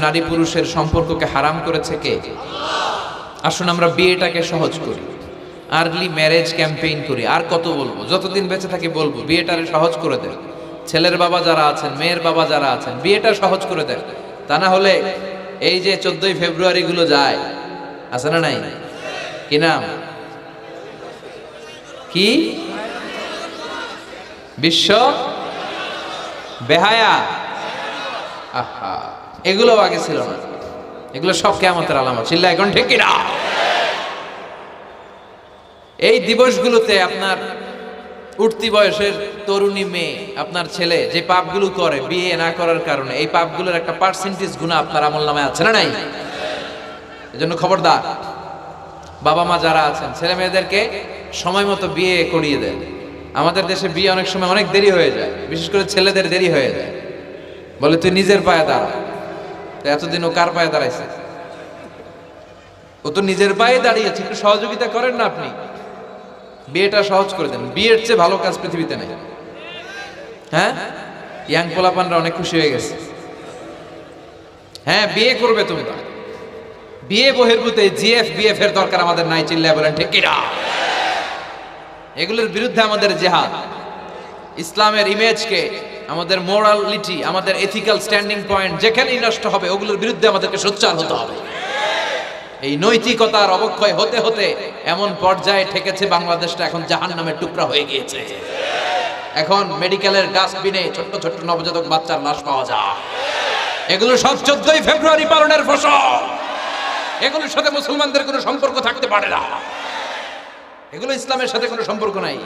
নারী পুরুষের সম্পর্ককে হারাম করেছে কে? আসুন আমরা বিয়েটাকে সহজ করি, আর্লি ম্যারেজ ক্যাম্পেইন করি। আর কত বলবো, যতদিন বেঁচে থাকি বলবো, বিয়েটারে সহজ করে দেন। ছেলের বাবা যারা আছেন, মেয়ের বাবা যারা আছেন, বিয়েটা সহজ করে দেন। তা না হলে এই যে 14ই ফেব্রুয়ারি গুলো যায়, আছে না নাই? কি নাম? কি বিশ্ব বেহায়া, আহা, এগুলো আগে ছিল না। এগুলো সব কিয়ামতের আলামত। চিল্লায় এখন ঠিক কিনা? এই দিবসগুলোতে আপনার উঠতি বয়সের তরুণী মেয়ে, আপনার ছেলে যে পাপগুলো করে বিয়ে না করার কারণে, এই পাপগুলোর একটা পার্সেন্টেজ গুনাহ আপনার আমলনামায় আছে না নাই? এজন্য খবরদার, বাবা মা যারা আছেন ছেলে মেয়েদেরকে সময় মতো বিয়ে করিয়ে দেন। আমাদের দেশে বিয়ে অনেক সময় অনেক দেরি হয়ে যায়, বিশেষ করে ছেলেদের দেরি হয়ে যায়। বলে তুই নিজের পায়ে দাঁড়া। তো এতদিন ও কার পায়ে দাঁড়াইছে? ও তো নিজের পায়ে দাঁড়িয়েছে, একটু সহযোগিতা করেন না আপনি, বিয়েটা সহজ করে দেন। বিয়ের চেয়ে ভালো কাজ পৃথিবীতে নেই। হ্যাঁ, ইয়াং পোলাপানরা অনেক খুশি হয়ে গেছে। হ্যাঁ, বিয়ে করবে তোমরা, বিয়ে বহির্ভূত জিএফ বিএফ এর দরকার আমাদের নাই। চিল্লায় বলেন ঠিক কিনা? এগুলোর বিরুদ্ধে আমাদের জিহাদ। ইসলামের ইমেজকে, আমাদের মোরালিটি, আমাদের এথিক্যাল স্ট্যান্ডিং পয়েন্ট যেখানেই নষ্ট হবে, ওগুলোর বিরুদ্ধে আমাদেরকে সোচ্চার হতে হবে। এই নৈতিকতার অবক্ষয় হতে হতে এমন পর্যায়ে ঠেকেছে বাংলাদেশটা এখন জাহান্নামের টুকরা হয়ে গিয়েছে। এখন মেডিকেলের ডাস্টবিনে ছোট্ট ছোট্ট নবজাতক বাচ্চার লাশ পাওয়া যায়। এগুলো সব 14ই ফেব্রুয়ারি পালনের ফসল। এগুলোর সাথে মুসলমানদের কোনো সম্পর্ক থাকতে পারে না। এগুলো ইসলামের সাথে কোনো সম্পর্ক নাই।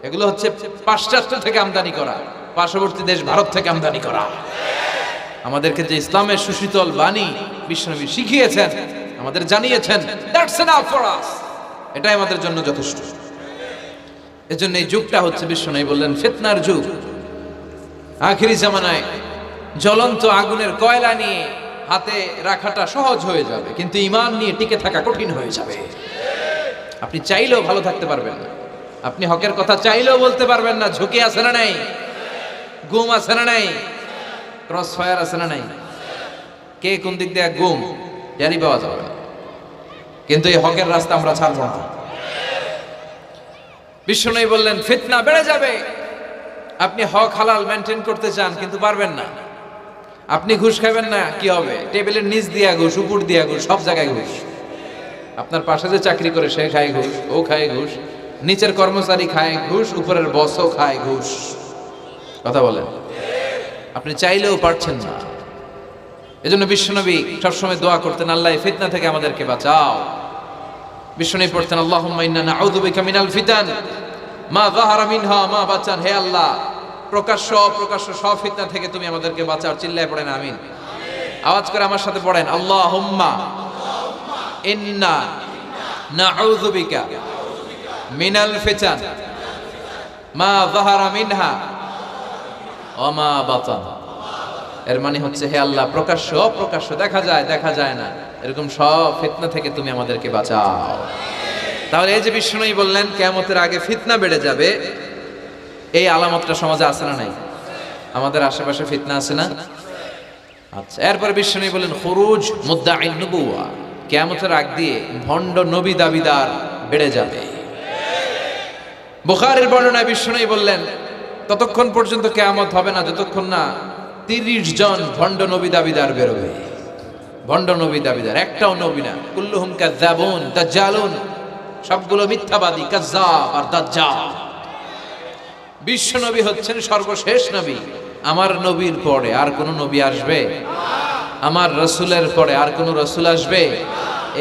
এগুলো হচ্ছে পাশ্চাত্য থেকে আমদানি করা, পার্শ্ববর্তী দেশ ভারত থেকে আমদানি করা। আমাদেরকে যে ইসলামের সুশীতল বাণী বিশ্বনবী শিখিয়েছেন, আমাদের জানিয়েছেন, দ্যাটস এনাফ ফর আস, এটাই আমাদের জন্য যথেষ্ট। এজন্য এই যুগটা হচ্ছে, বিশ্বনবী বললেন, ফিতনার যুগ। আখিরি জামানায় জ্বলন্ত আগুনের কয়লা নিয়ে হাতে রাখাটা সহজ হয়ে যাবে, কিন্তু ঈমান নিয়ে টিকে থাকা কঠিন হয়ে যাবে। আপনি চাইলেও ভালো থাকতে পারবেন না, আপনি হকের কথা চাইলেও বলতে পারবেন না। ঝুঁকি আছে না নাই? গুম আছে না নাই? ক্রস ফায়ার আছে না নাই? কে কোন দিক দিয়ে গুম জানি পাওয়া যাবে না। কিন্তু এই হকের রাস্তা আমরা ছাড়ব না। বিশ্বনবী বললেন ফিতনা বেড়ে যাবে। আপনি হক হালাল মেনটেন করতে চান কিন্তু পারবেন না। আপনি ঘুষ খাবেন না, কি হবে? টেবিলের নিচ দিয়া ঘুষ, উপর দিয়া ঘুষ, সব জায়গায় ঘুষ। আপনার পাশে যে চাকরি করে সে খায় ঘুষ, ও খায় ঘুষ, নিচের কর্মচারী খায় ঘুষ, উপরের বসও খায় ঘুষ। কথা বলেন, আপনি চাইলেও পারছেন না। এজন্য বিশ্বনবী সবসময় দোয়া করতেন, আল্লাহ ফিতনা থেকে আমাদেরকে বাঁচাও। বিশ্বনবী পড়তেন, আল্লাহুম্মা ইন্না নাউযু বিকা মিনাল ফিতান মা যাহারা মিনহা মা বাচান। হে আল্লাহ, প্রকাশ্য অপ্রকাশ্য সব ফিতনা থেকে তুমি আমাদেরকে বাঁচাও। চিল্লায় পড়েন আমিন। আওয়াজ করে আমার সাথে পড়েন, আল্লাহুম্মা ইন্না নাউযু বিকা মিনাল ফিতান মা যাহারা মিনহা ওয়া মা বাতান। এর মানে হচ্ছে, হে আল্লাহ, প্রকাশ্য অপ্রকাশ্য, দেখা যায় দেখা যায় না, এরকম সব ফিতনা থেকে তুমি আমাদেরকে বাঁচাও। তাহলে এই যে বিশ্বনবী বললেন কিয়ামতের আগে ফিতনা বেড়ে যাবে, এই আলামতটা সমাজে আছে না নাই? আমাদের আশেপাশে ফিতনা আছে না? আচ্ছা, এরপর বিশ্বনবী বললেন খুরুজ মুদ্দাঈন নবুওয়া, কিয়ামতের আগ দিয়ে ভণ্ড নবী দাবিদার বেড়ে যাবে। বুখারীর বর্ণনায় বিশ্বনবী বললেন, ততক্ষণ পর্যন্ত কিয়ামত হবে না যতক্ষণ না 30 জন ভণ্ড নবী দাবিদার বেরোবে। ভণ্ড নবী দাবিদার, একটাও নবী না। কুল্লুহুম কাযযাবুন দাজ্জালুন, সবগুলো মিথ্যাবাদী, কাযযাব আর দাজ্জাল। বিশ্ব নবী হচ্ছেন সর্বশেষ নবী। আমার নবীর পরে আর কোন নবী আসবে? আমার রাসূলের পরে আর কোন রাসূল আসবে?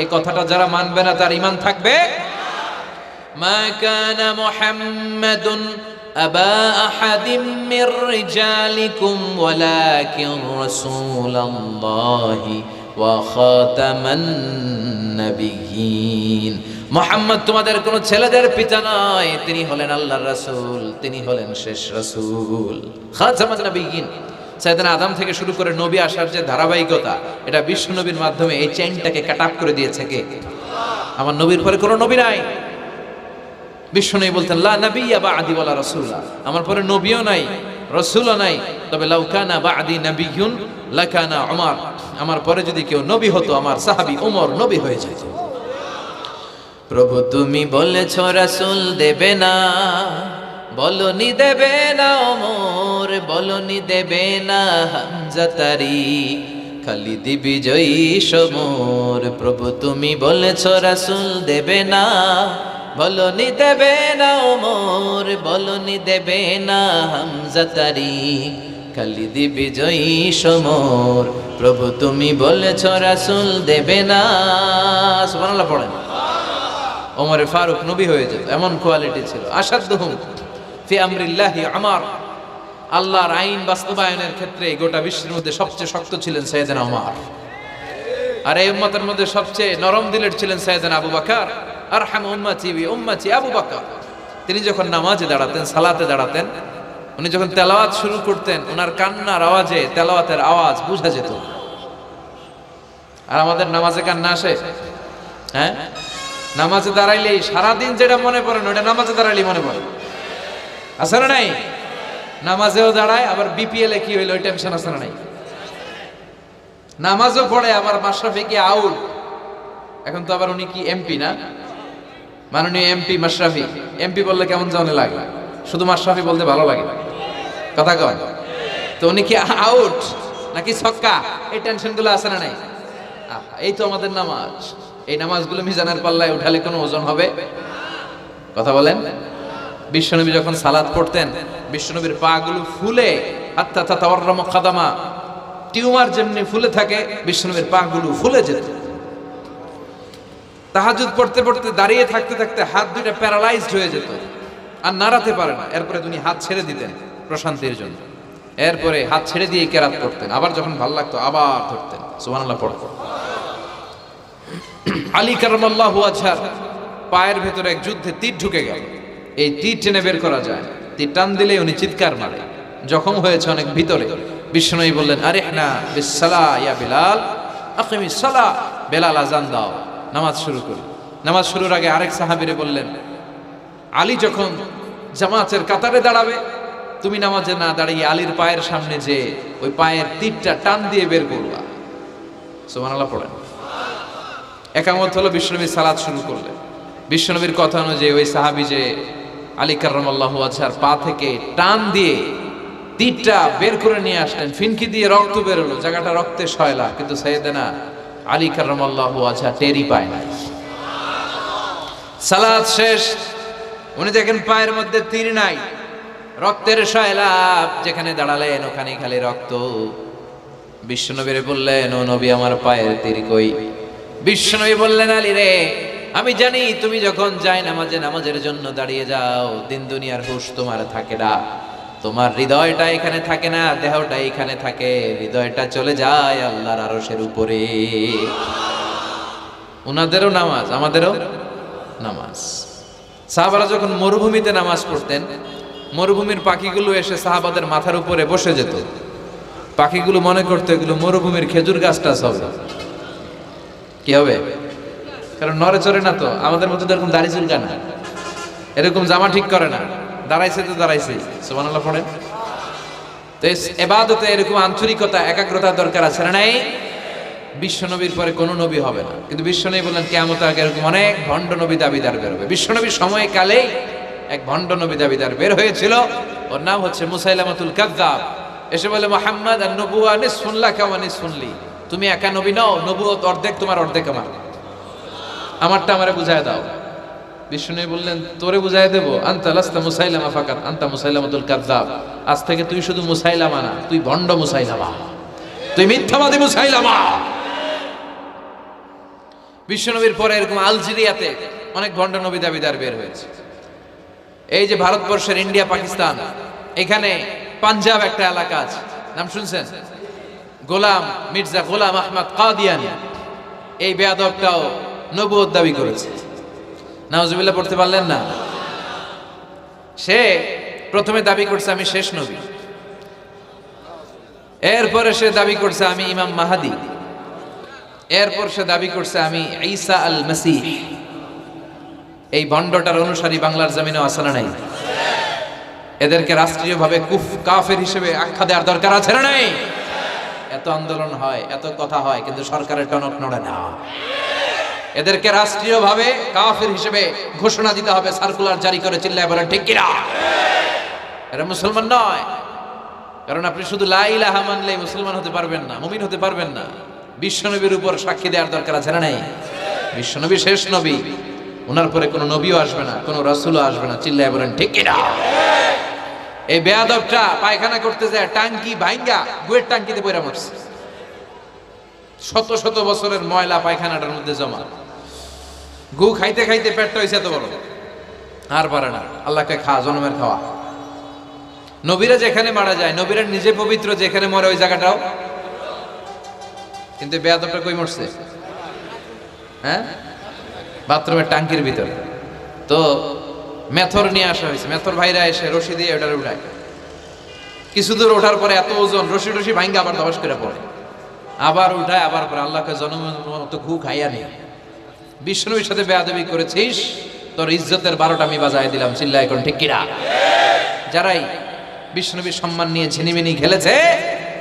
এই কথাটা যারা মানবে না তার ঈমান থাকবে? মা কানা মুহাম্মাদুন আবা আহাদিম মির রিজালিকুম ওয়ালাকিন রাসূলুল্লাহি ওয়া খাতামান নাবিয়্যিন। মুহাম্মদ তোমাদের কোন ছেলেদের পিতা নয়, তিনি হলেন আল্লাহর রাসূল, তিনি হলেন শেষ রাসূল, খাতামান নাবিয়্যিন। সাইয়েদনা আদম থেকে শুরু করে নবী আসার যে ধারাবাহিকতা, এটা বিশ্ব নবীর মাধ্যমে এই চেইনটাকে কাট আপ করে দিয়েছে কে? আমার নবীর পরে কোনো নবী নাই। বিশ্ব নবী বলতেন, লা নাবিয়্যা বা'দি ওয়ালা রাসূলা, আমার পরে নবীও নাই, রাসূলও নাই, তবে লাউ কানা বা'দি নাবিয়্যুন লাকানা উমর, আমার পরে যদি কেউ নবী হতো আমার সাহাবী ওমর নবী হয়ে যেত। প্রভু তুমি বলেছ রাসূল দেবে না, বলনি দেবে না ওমর, বলনি দেবে না হামজা তারিক, খালিদ বিজয়ী সমর। প্রভু তুমি বলেছ রাসূল দেবে না, বলনি দেবে না ওমর, বলনি দেবে না হামজা তারিক, খালিদি বিজয়ী সমর, প্রভু তুমি বলেছ রাসূল দেবে না। সুবহানাল্লাহ পড়েন। ওমরে ফারুক নবী হয়ে যেত, এমন কোয়ালিটি ছিল। আসাদুহুম ফি আমরিল্লাহি উমর, আল্লাহর আইন বাস্তবায়নের ক্ষেত্রে গোটা বিশ্বের মধ্যে সবচেয়ে শক্ত ছিলেন সাইয়েদনা ওমর। আর এই উম্মতের মধ্যে সবচেয়ে নরম দিলের ছিলেন সাইয়েদনা আবু বকর। আরহাম উম্মতি বি উম্মতি আবু বকর। তিনি যখন নামাজে দাঁড়াতেন, সালাতে দাঁড়াতেন, উনি যখন তেলাওয়াত শুরু করতেন, ওনার কান্নার আওয়াজে তেলাওয়াতের আওয়াজ বোঝা যেত। আর আমাদের নামাজে কান্না আসে? হ্যাঁ, নামাজে দাঁড়াইলেই সারাদিন যেটা মনে পড়ে না ওটা নামাজে দাঁড়াইলেই মনে পড়ে। আছে না নাই? নামাজেও দাঁড়ায়, আবার বিপিএল এ কি হইলো ওই টেনশন আছে না নাই? নামাজও পড়ে, আবার মাশরাফি কি আউট, এখন তো আবার উনি কি এমপি না, মাননীয় এমপি মাশরাফি। এমপি বললে কেমন জানে লাগে, শুধু মাশরাফি বলতে ভালো লাগে, কথা কয়। তো উনি কি আউট নাকি ছক্কা, এই টেনশন গুলো আছে না নাই? এই তো আমাদের নামাজ। এই নামাজগুলো মিজানের পাল্লায় উঠালে কোনো ওজন হবে? কথা বলেন। বিশ্বনবী যখন সালাত পড়তেন, বিশ্বনবীর পা গুলো ফুলে হাত্তা তাতাওয়াররামু কাদামা, টিউমার যেমনি ফুলে থাকে বিশ্বনবীর পা গুলো ফুলে যেত। তাহাজ্জুদ পড়তে পড়তে দাঁড়িয়ে থাকতে থাকতে হাত দুইটা প্যারালাইজড হয়ে যেত, আর নাড়াতে পারে না। এরপরে তিনি হাত ছেড়ে দিতেন প্রশান্তির জন্য, এরপরে হাত ছেড়ে দিয়ে কেরাত করতেন, আবার যখন ভালো লাগতো আবার ধরতেন। সুবহানাল্লাহ পড়ো। আলী কারামাল্লাহু ওয়াজহার পায়ের ভেতরে এক যুদ্ধে তীর ঢুকে গেল। এই তীর টেনে বের করা যায়, তীর টান দিলে উনি চিৎকার মারে, জখম হয়েছে অনেক ভিতরে। বিশ্বনবী বললেন, আরিহনা বিসসালাহ ইয়া বিলাল, আকিমিস সালাহ, বেলাল আজান দাও, নামাজ শুরু করি। নামাজ শুরুর আগে আরেক সাহাবীরে বললেন, আলী যখন জামাতের কাতারে দাঁড়াবে, তুমি নামাজে না দাঁড়িয়ে আলীর পায়ের সামনে যে ওই পায়ের তীরটা টান দিয়ে বের করবা। সুবহানাল্লাহ পড়েন। একামত হলো, বিশ্বনবী সালাত শুরু করলেন। বিশ্বনবীর কথা অনুযায়ী ওই সাহাবী যে আলী কাররামাল্লাহু ওয়াজহার পা থেকে টান দিয়ে তীরটা বের করে নিয়ে আসলেন, ফিনকি দিয়ে রক্ত বের হলো, জায়গাটা রক্তে সয়লা, কিন্তু সাইয়েদনা আলী কাররামাল্লাহু ওয়াজহা টেরই পায় না। সালাত শেষ, উনি দেখেন পায়ের মধ্যে তীর নাই, রক্তের সয়লাব, যেখানে দাঁড়ালেন ওখানে খালি রক্ত। বিশ্বনবীরে বললেন, ও নবী আমার পায়ের তীর কই? বিশ্বনবী বললেন, আলী রে, আমি জানি তুমি যখন নামাজের জন্য দাঁড়িয়ে যাও, দিন দুনিয়ার হুঁশ তোমার থাকে না, তোমার হৃদয়টা এখানে থাকে না, দেহটা এখানে থাকে, হৃদয়টা চলে যায় আল্লাহর আরশের উপরে। উনাদেরও নামাজ, আমাদেরও নামাজ। সাহাবারা যখন মরুভূমিতে নামাজ পড়তেন, মরুভূমির পাখিগুলো এসে সাহাবাদের মাথার উপরে বসে যেত। পাখিগুলো মনে করতো এগুলো মরুভূমির খেজুর গাছটা হবে, কি হবে, কারণ নড়ে চড়ে না তো, আমাদের মতো এরকম দাড়ি চুলকা না, এরকম জামা ঠিক করে না, দাঁড়াইছে তো দাঁড়াইছে। সুবহানাল্লাহ পড়েন। তো ইবাদতে এরকম আন্তরিকতা, একাগ্রতা দরকার আছে না নাই? বিশ্বনবীর পরে কোনো নবী হবে না, কিন্তু বিশ্বনবী বললেন কিয়ামতের আগে এরকম অনেক ভণ্ড নবী দাবিদার বের হবে। বিশ্বনবীর সময়কালেই এক ভণ্ড নবী দাবিদার বের হয়েছিল, ওর নাম হচ্ছে মুসাইলামাতুল কাযযাব। এসে বলে, মুহাম্মদ আন-নবুওয়া নিসফুন লাকা ওয়া নিসফুন লি, তুমি একা নবী নও, নবুয়ত অর্ধেক তোমার অর্ধেক আমার, আমারটা আমারে বুঝায় দাও। বিষ্ণু বললেন, তোরে বুঝাই দেবো, আনতা লাস্তা মুসাইলামা ফাকাত, আনতা মুসাইলামাতুল কাযযাব, আজ থেকে তুই শুধু মুসাইলামা না, তুই ভণ্ড মুসাইলামা, তুই মিথ্যাবাদী মুসাইলামা। বিশ্বনবীর পরে এরকম আলজেরিয়াতে অনেক ভণ্ড নবী দাবিদার বের হয়েছে। এই যে ভারতবর্ষের ইন্ডিয়া পাকিস্তান, এখানে পাঞ্জাব একটা এলাকা আছে, নাম শুনছেন? মির্জা গোলাম আহমদ কাদিয়ানী, এই বেয়াদবটাও নবুয়ত দাবি করেছে। নাউজুবিল্লাহ পড়তে পারলেন না? সে প্রথমে দাবি করছে আমি শেষ নবী, এরপরে সে দাবি করছে আমি ইমাম মাহাদি, এরপর সে দাবি করছে আমি ঈসা আল মাসীহ। এই ভণ্ডটার অনুসারী বাংলার জমিনেও আছে না নাই? এদেরকে রাষ্ট্রীয়ভাবে কাফের হিসেবে আখ্যা দেওয়ার দরকার আছে না নাই? এত আন্দোলন হয়, এত কথা হয়, কিন্তু সরকারের টনক নড়ে না। এদেরকে রাষ্ট্রীয়ভাবে কাফের হিসেবে ঘোষণা দিতে হবে, সার্কুলার জারি করে, চিল্লায় বলেন ঠিক কিনা? এরা মুসলমান নয়, কারণ আপনি শুধু লা ইলাহা মানলেই মুসলমান হতে পারবেন না, মুমিন হতে পারবেন না। বিশ্বনবীর উপর সাক্ষী দেওয়ার দরকার আছে না নাই? বিশ্বনবী শেষ নবী, ওনার পরে কোনো নবীও আসবে না, কোনো রাসূলও আসবে না, চিল্লায় বলেন ঠিক কিনা? এই বেয়াদবটা পায়খানা করতে যায় টাঙ্কি ভাঙ্গা গুয়ের টাঙ্কিতে পয়রা মরছে। শত শত বছরের ময়লা পায়খানাটার মধ্যে জমা। গু খাইতে খাইতে পেটটা হয়েছে এত বড়, আর পারে না। আল্লাহকে খা, জনমের খাওয়া। নবীরা যেখানে মারা যায়, নবীরা নিজে পবিত্র, যেখানে মরে ওই জায়গাটাও, কিন্তু বেয়াদবটা কই মরছে? হ্যাঁ, বাথরুমের টাঙ্কির ভিতরে। তো মেথর নিয়ে আসা হয়েছে, মেথর ভাইরা এসে রশি দিয়ে ওটার উঠায়। কিছু দূর ওঠার পরে এত ওজন, রশি রশি ভাঙ্গা আবার ধস করে পড়ে, আবার উঠায়, আবার পরে আল্লাহকে জনমের মতো ঘু খাইয়া নেই। বিষ্ণুর সাথে বেয়াদবি করেছিস, তোর ইজ্জতের 12টা আমি বাজায় দিলাম। চিল্লা এখন ঠিক কিনা? যারাই বিষ্ণুবীর সম্মান নিয়ে ঝিনিমিনি খেলেছে,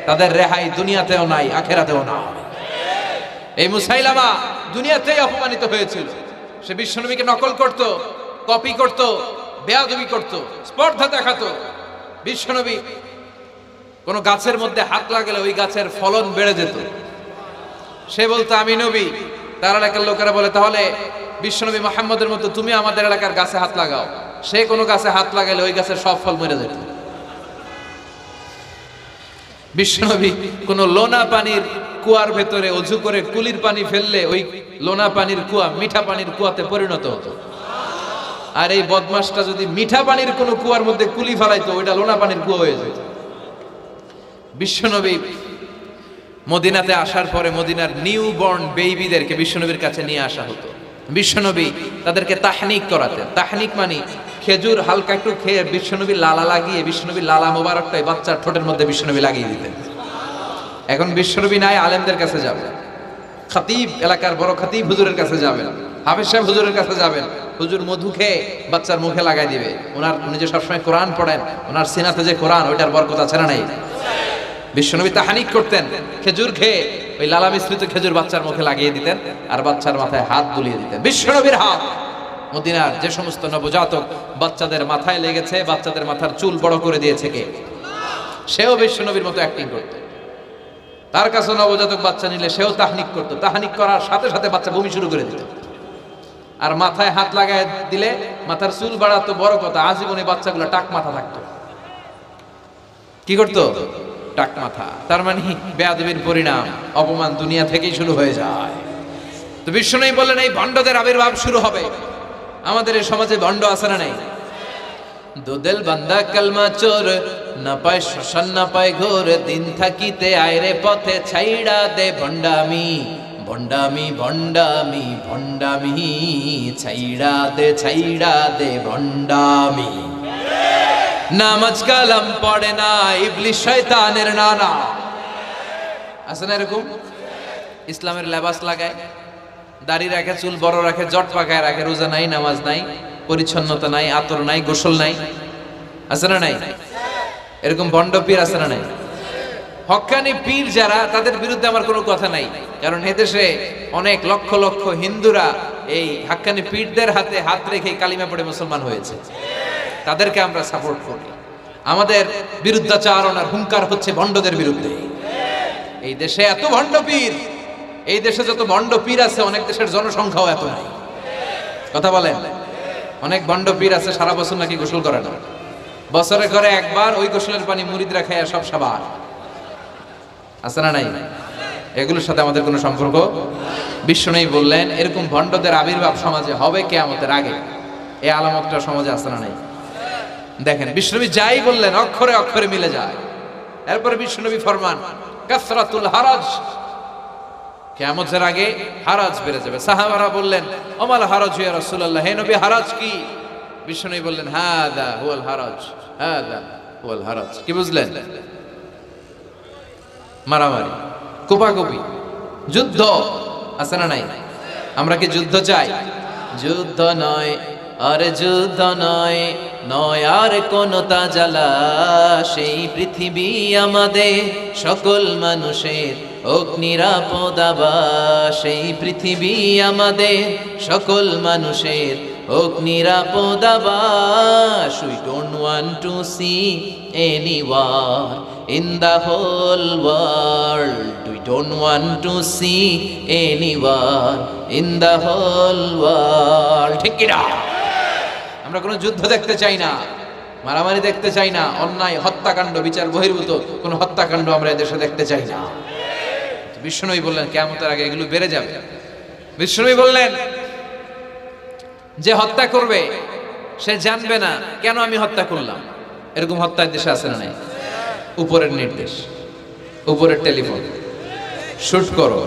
তাদের রেহাই দুনিয়াতেও নাই, আখেরাতেও না। এই মুসাইলামা দুনিয়াতেই অপমানিত হয়েছিল। সে বিষ্ণুবীকে নকল করত, কপি করত, বেয়াদবি করত, স্পর্ধা দেখাতো। বিষ্ণুবী কোন গাছের মধ্যে হাত লাগালে ওই গাছের ফলন বেড়ে যেত। সে বলতো আমি নবী। তার এলাকার লোকেরা বলে তাহলে বিশ্বনবী মুহাম্মদের মতো তুমি আমাদের এলাকার গাছে হাত লাগাও। সে কোনো গাছে হাত লাগালে ওই গাছের সব ফল মরে যেত। বিশ্বনবী কোন লোনা পানির কুয়ার ভেতরে অজু করে কুলির পানি ফেললে ওই লোনা পানির কুয়া মিঠা পানির কুয়াতে পরিণত হতো। আর এই বদমাসটা যদি মিঠা পানির কোন কুয়ার মধ্যে কুলি ফেলাইতো, ওইটা লোনা পানির কুয়া হয়ে যেত। বিশ্বনবী মদিনাতে আসার পরে মদিনার নিউ বর্ন বেবিদেরকে বিশ্বনবীর কাছে নিয়ে আসা হতো। বিশ্বনবী তাদেরকে তাহনিক করাতেন। তাহনিক মানে খেজুর হালকা একটু খেয়ে বিশ্বনবী লালা লাগিয়ে, বিশ্বনবী লালা মোবারকটাই বাচ্চার ঠোঁটের মধ্যে বিশ্বনবী লাগিয়ে দিতেন। এখন বিশ্বনবী নাই, আলেমদের কাছে যাবেন, খতিব এলাকার বড় খতিব হুজুরের কাছে যাবেন, হাফেজ সাহেব হুজুরের কাছে যাবেন। হুজুর মধু খেয়ে বাচ্চার মুখে লাগাই দিবে। উনি যে সবসময় কোরআন পড়েন, ওনার সিনাতে যে কোরআন, ওইটার বরকত আছে না নাই? বিশ্বনবী তাহানিক করতেন, খেজুর খেয়ে ওই লালা মিশ্রিত খেজুর বাচ্চার মুখে লাগিয়ে দিতেন আর বাচ্চার মাথায় হাত বুলিয়ে দিতেন। বিশ্বনবীর হাত মদিনার যে সমস্ত নবজাতক বাচ্চাদের মাথায় লেগেছে, বাচ্চাদের মাথার চুল বড় করে দিয়েছে কে? সেও বিশ্বনবীর মতো অ্যাক্টিং করত। তার কাছে নবজাতক বাচ্চা নিলে সেও তাহনিক করত। তাহনিক করার সাথে সাথে বাচ্চা বমি শুরু করে দিত। আর মাথায় হাত লাগায় দিলে মাথার চুল বাড়াতো, বড় কথা, আজীবনে বাচ্চাগুলো টাক মাথা থাকতো। কি করতো? টাক মাথা। তার মানে বেয়াদবির পরিণাম, অপমান দুনিয়া থেকেই শুরু হয়ে যায়। তো বিশ্বনবী বললেন এই ভণ্ডদের আবির্ভাব শুরু হবে। আমাদের এই সমাজে ভণ্ড আছে না নাই? দুদেল বান্দা কালমা চোর, না পায় শ্মশান না পায় ঘোর, দিন থাকিতে আয়রে পথে ছাইড়া দে ভণ্ডামি, ভণ্ডামি ভণ্ডামি ভণ্ডামি, ছাইড়া দে ভণ্ডামি। নামাজ কালাম পড়ে না, ইবলিস শয়তানের নানা। আছে না এরকম? ইসলামের লেবাস লাগায়, দাড়ি রাখে, চুল বড় রাখে, জট পাকায় রাখে, রোজা নাই, নামাজ নাই, পরিচ্ছন্নতা নাই, আতর নাই, গোসল নাই। আছে না নাই? এরকম ভণ্ড পীর আছে না নাই? হক্কানি পীর যারা, তাদের বিরুদ্ধে আমার কোনো কথা নাই, কারণ এদেশে অনেক লক্ষ লক্ষ হিন্দুরা এই হক্কানি পীরদের হাতে হাত রেখে কালিমা পড়ে মুসলমান হয়েছে। তাদেরকে আমরা সাপোর্ট করি। আমাদের বিরুদ্ধাচারণার হুঙ্কার হচ্ছে ভণ্ডদের বিরুদ্ধে। এই দেশে এত ভণ্ড পীর, এই দেশে যত ভণ্ড পীর আছে অনেক দেশের জনসংখ্যাও এত নাই। কথা বলেন? অনেক ভণ্ড পীর আছে সারা বছর নাকি গোসল করে না, বছরে করে একবার, ওই গোসলের পানি মুরিদরা খায় সব সাবার। আছে না নাই? এগুলোর সাথে আমাদের কোনো সম্পর্ক। বিশ্বনবী বললেন এরকম ভণ্ডদের আবির্ভাব সমাজে হবে কিয়ামতের আগে। এই আলামতটা সমাজে আছে না নাই? দেখেন বিশ্বনবী যাই বললেন অক্ষরে অক্ষরে মিলে যায়। এরপরে বিশ্বনবী ফরমান কাসরাতুল হারাজ, কিয়ামতের আগে হারাজ বেড়ে যাবে। সাহাবারা বললেন ওমাল হারাজ ইয়া রাসূলুল্লাহ, হে নবী হারাজ কি? বিশ্বনবী বললেন হাদা হুয়াল হারাজ, হাদা হুয়াল হারাজ। কি বুঝলেন? মারামারি, কোপাকুপি, যুদ্ধ। আছে না নাই? আমরা কি যুদ্ধ চাই? যুদ্ধ নয় আর যুদ্ধ নয়, নয় আর কোন তাজালা, সেই পৃথিবী আমাদের সকল মানুষের হোক নিরাপদ আবাস, সেই পৃথিবী আমাদের সকল মানুষের হোক নিরাপদ আবাস। We don't want to see any war in the whole world. We don't want to see any war in the whole world. ঠিক কি না? আমরা কোনো যুদ্ধ দেখতে চাই না। মারামারি দেখতে চাই না, অন্যায় হত্যাকাণ্ড বিচার বহির্ভূত কোন হত্যাকাণ্ড আমরা এদেশে দেখতে চাই না। বিশ্বনবী বললেন কিয়ামতের আগে এগুলো বেড়ে যাবে। বিশ্বনবী বললেন যে হত্যা করবে সে জানবে না কেন আমি হত্যা করলাম। এরকম হত্যার দেশে আছে না নাই? উপরের নির্দেশ, উপরের টেলিফোন, শুট করো,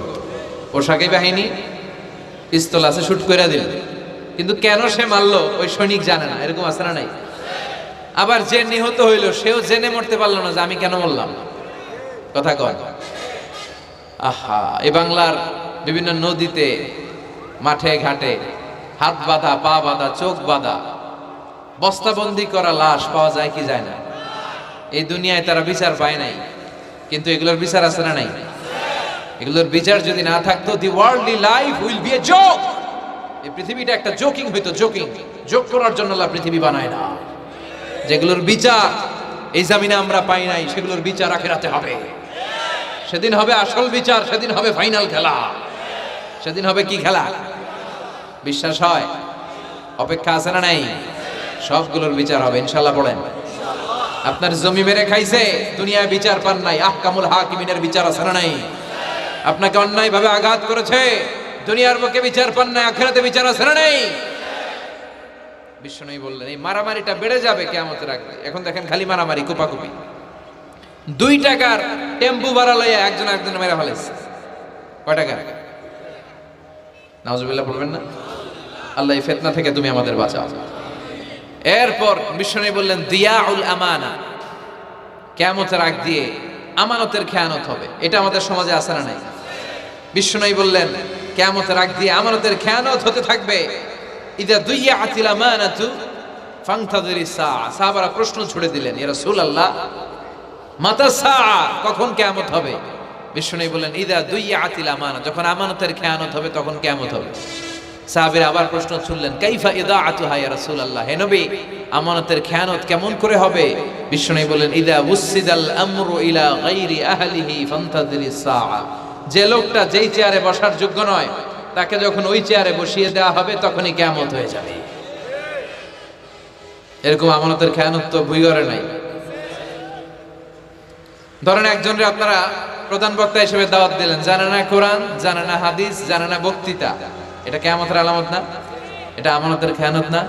পোশাকি বাহিনী পিস্তল আছে, শুট করে দিল, কিন্তু কেন সে মারলো ওই সৈনিক জানে না। এরকম আছে না নাই? আবার যে নিহত হইল সেও জেনে মরতে পারলো না যে আমি কেন মরলাম। কথা কয়? আহা, এই বাংলার বিভিন্ন নদীতে, মাঠে ঘাটে হাত বাঁধা, পা বাঁধা, চোখ বাঁধা, বস্তাবন্দি করা লাশ পাওয়া যায় কি যায় না? এই দুনিয়ায় তারা বিচার পায় নাই, কিন্তু এগুলোর বিচার আছে না নাই? এগুলোর বিচার যদি না থাকতো, the worldly life will be a joke. এই পৃথিবীটা একটা জোকিং হইতো, জোকিং। জোক করার জন্য আল্লাহ পৃথিবী বানায় না। যেগুলোর বিচার এই জমিনে আমরা পাই নাই, সেগুলোর বিচার আখিরাতে হবে। সেদিন হবে আসল বিচার, সেদিন হবে ফাইনাল খেলা। সেদিন হবে কি খেলা? বিশ্বাস হয়? অপেক্ষা আছে না নাই? সবগুলোর বিচার হবে ইনশাআল্লাহ। পড়েন, আপনার জমি মেরে খাইছে, দুনিয়ায় বিচার পান নাই, আহকামুল হাকিমিনের বিচার আছে না নাই? আপনাকে অন্যায় ভাবে আঘাত করেছে, দুনিয়ার বুকে বিচার পান নাই, আখিরাতে বিচার আছে না নাই? বিশ্বনবী বললেন এই মারামারিটা বেড়ে যাবে কিয়ামতের আগে। এখন দেখেন খালি মারামারি, কোপাকুপি। 2 টাকার টেম্পু ভাড়া লইয়া একজন একজন মেরে ফেলেছে। কয় টাকা? নাউজুবিল্লাহ বলবেন না? আল্লাহ এই ফিতনা থেকে তুমি আমাদের বাঁচাও। এরপর বিশ্বনবী বললেন দিয়াউল আমানা, কিয়ামতের আগ দিয়ে আমানতের খেয়ানত হবে। এটা আমাদের সমাজে আছে না নাই? বিশ্বনবী বললেন কিয়ামতের আগ দিয়ে আমানতের খেয়ানত হতে থাকবে। ইদা দুইয়াতিল আমানাতু ফান্তাযিরিস সাআ। সাহাবারা প্রশ্ন ছুড়ে দিলেন, ইয়া রাসূলুল্লাহ মাতা সাআ, কখন কিয়ামত হবে? বিশ্বনবী বললেন ইদা দুইয়াতিল আমানা, যখন আমানতের খেয়ানত হবে তখন কিয়ামত হবে। সাহাবীরা আবার প্রশ্ন ছুড়লেন, কাইফা ইদাআতুহা ইয়া রাসূলুল্লাহ, হে নবী আমানতের খেয়ানত কেমন করে হবে? বিশ্বনবী বললেন ইদা উসিদাল আমরু ইলা গায়রি আহলিহি ফান্তাযিরিস সাআ, যে লোকটা যেই চেয়ারে বসার যোগ্য নয় তাকে যখন ওই চেয়ারে বসিয়ে দেওয়া হবে তখনই কিয়ামত হয়ে যাবে। এরকম আমানতের খেয়ানত তো ভুই করে নাই। ধরেন একজনরে আপনারা প্রধান বক্তা হিসেবে দাওয়াত দিলেন, জানে না কোরআন, জানে না হাদিস, জানে না বক্তৃতা। এটা কিয়ামতের আলামত না? এটা আমানতের খেয়ানত না?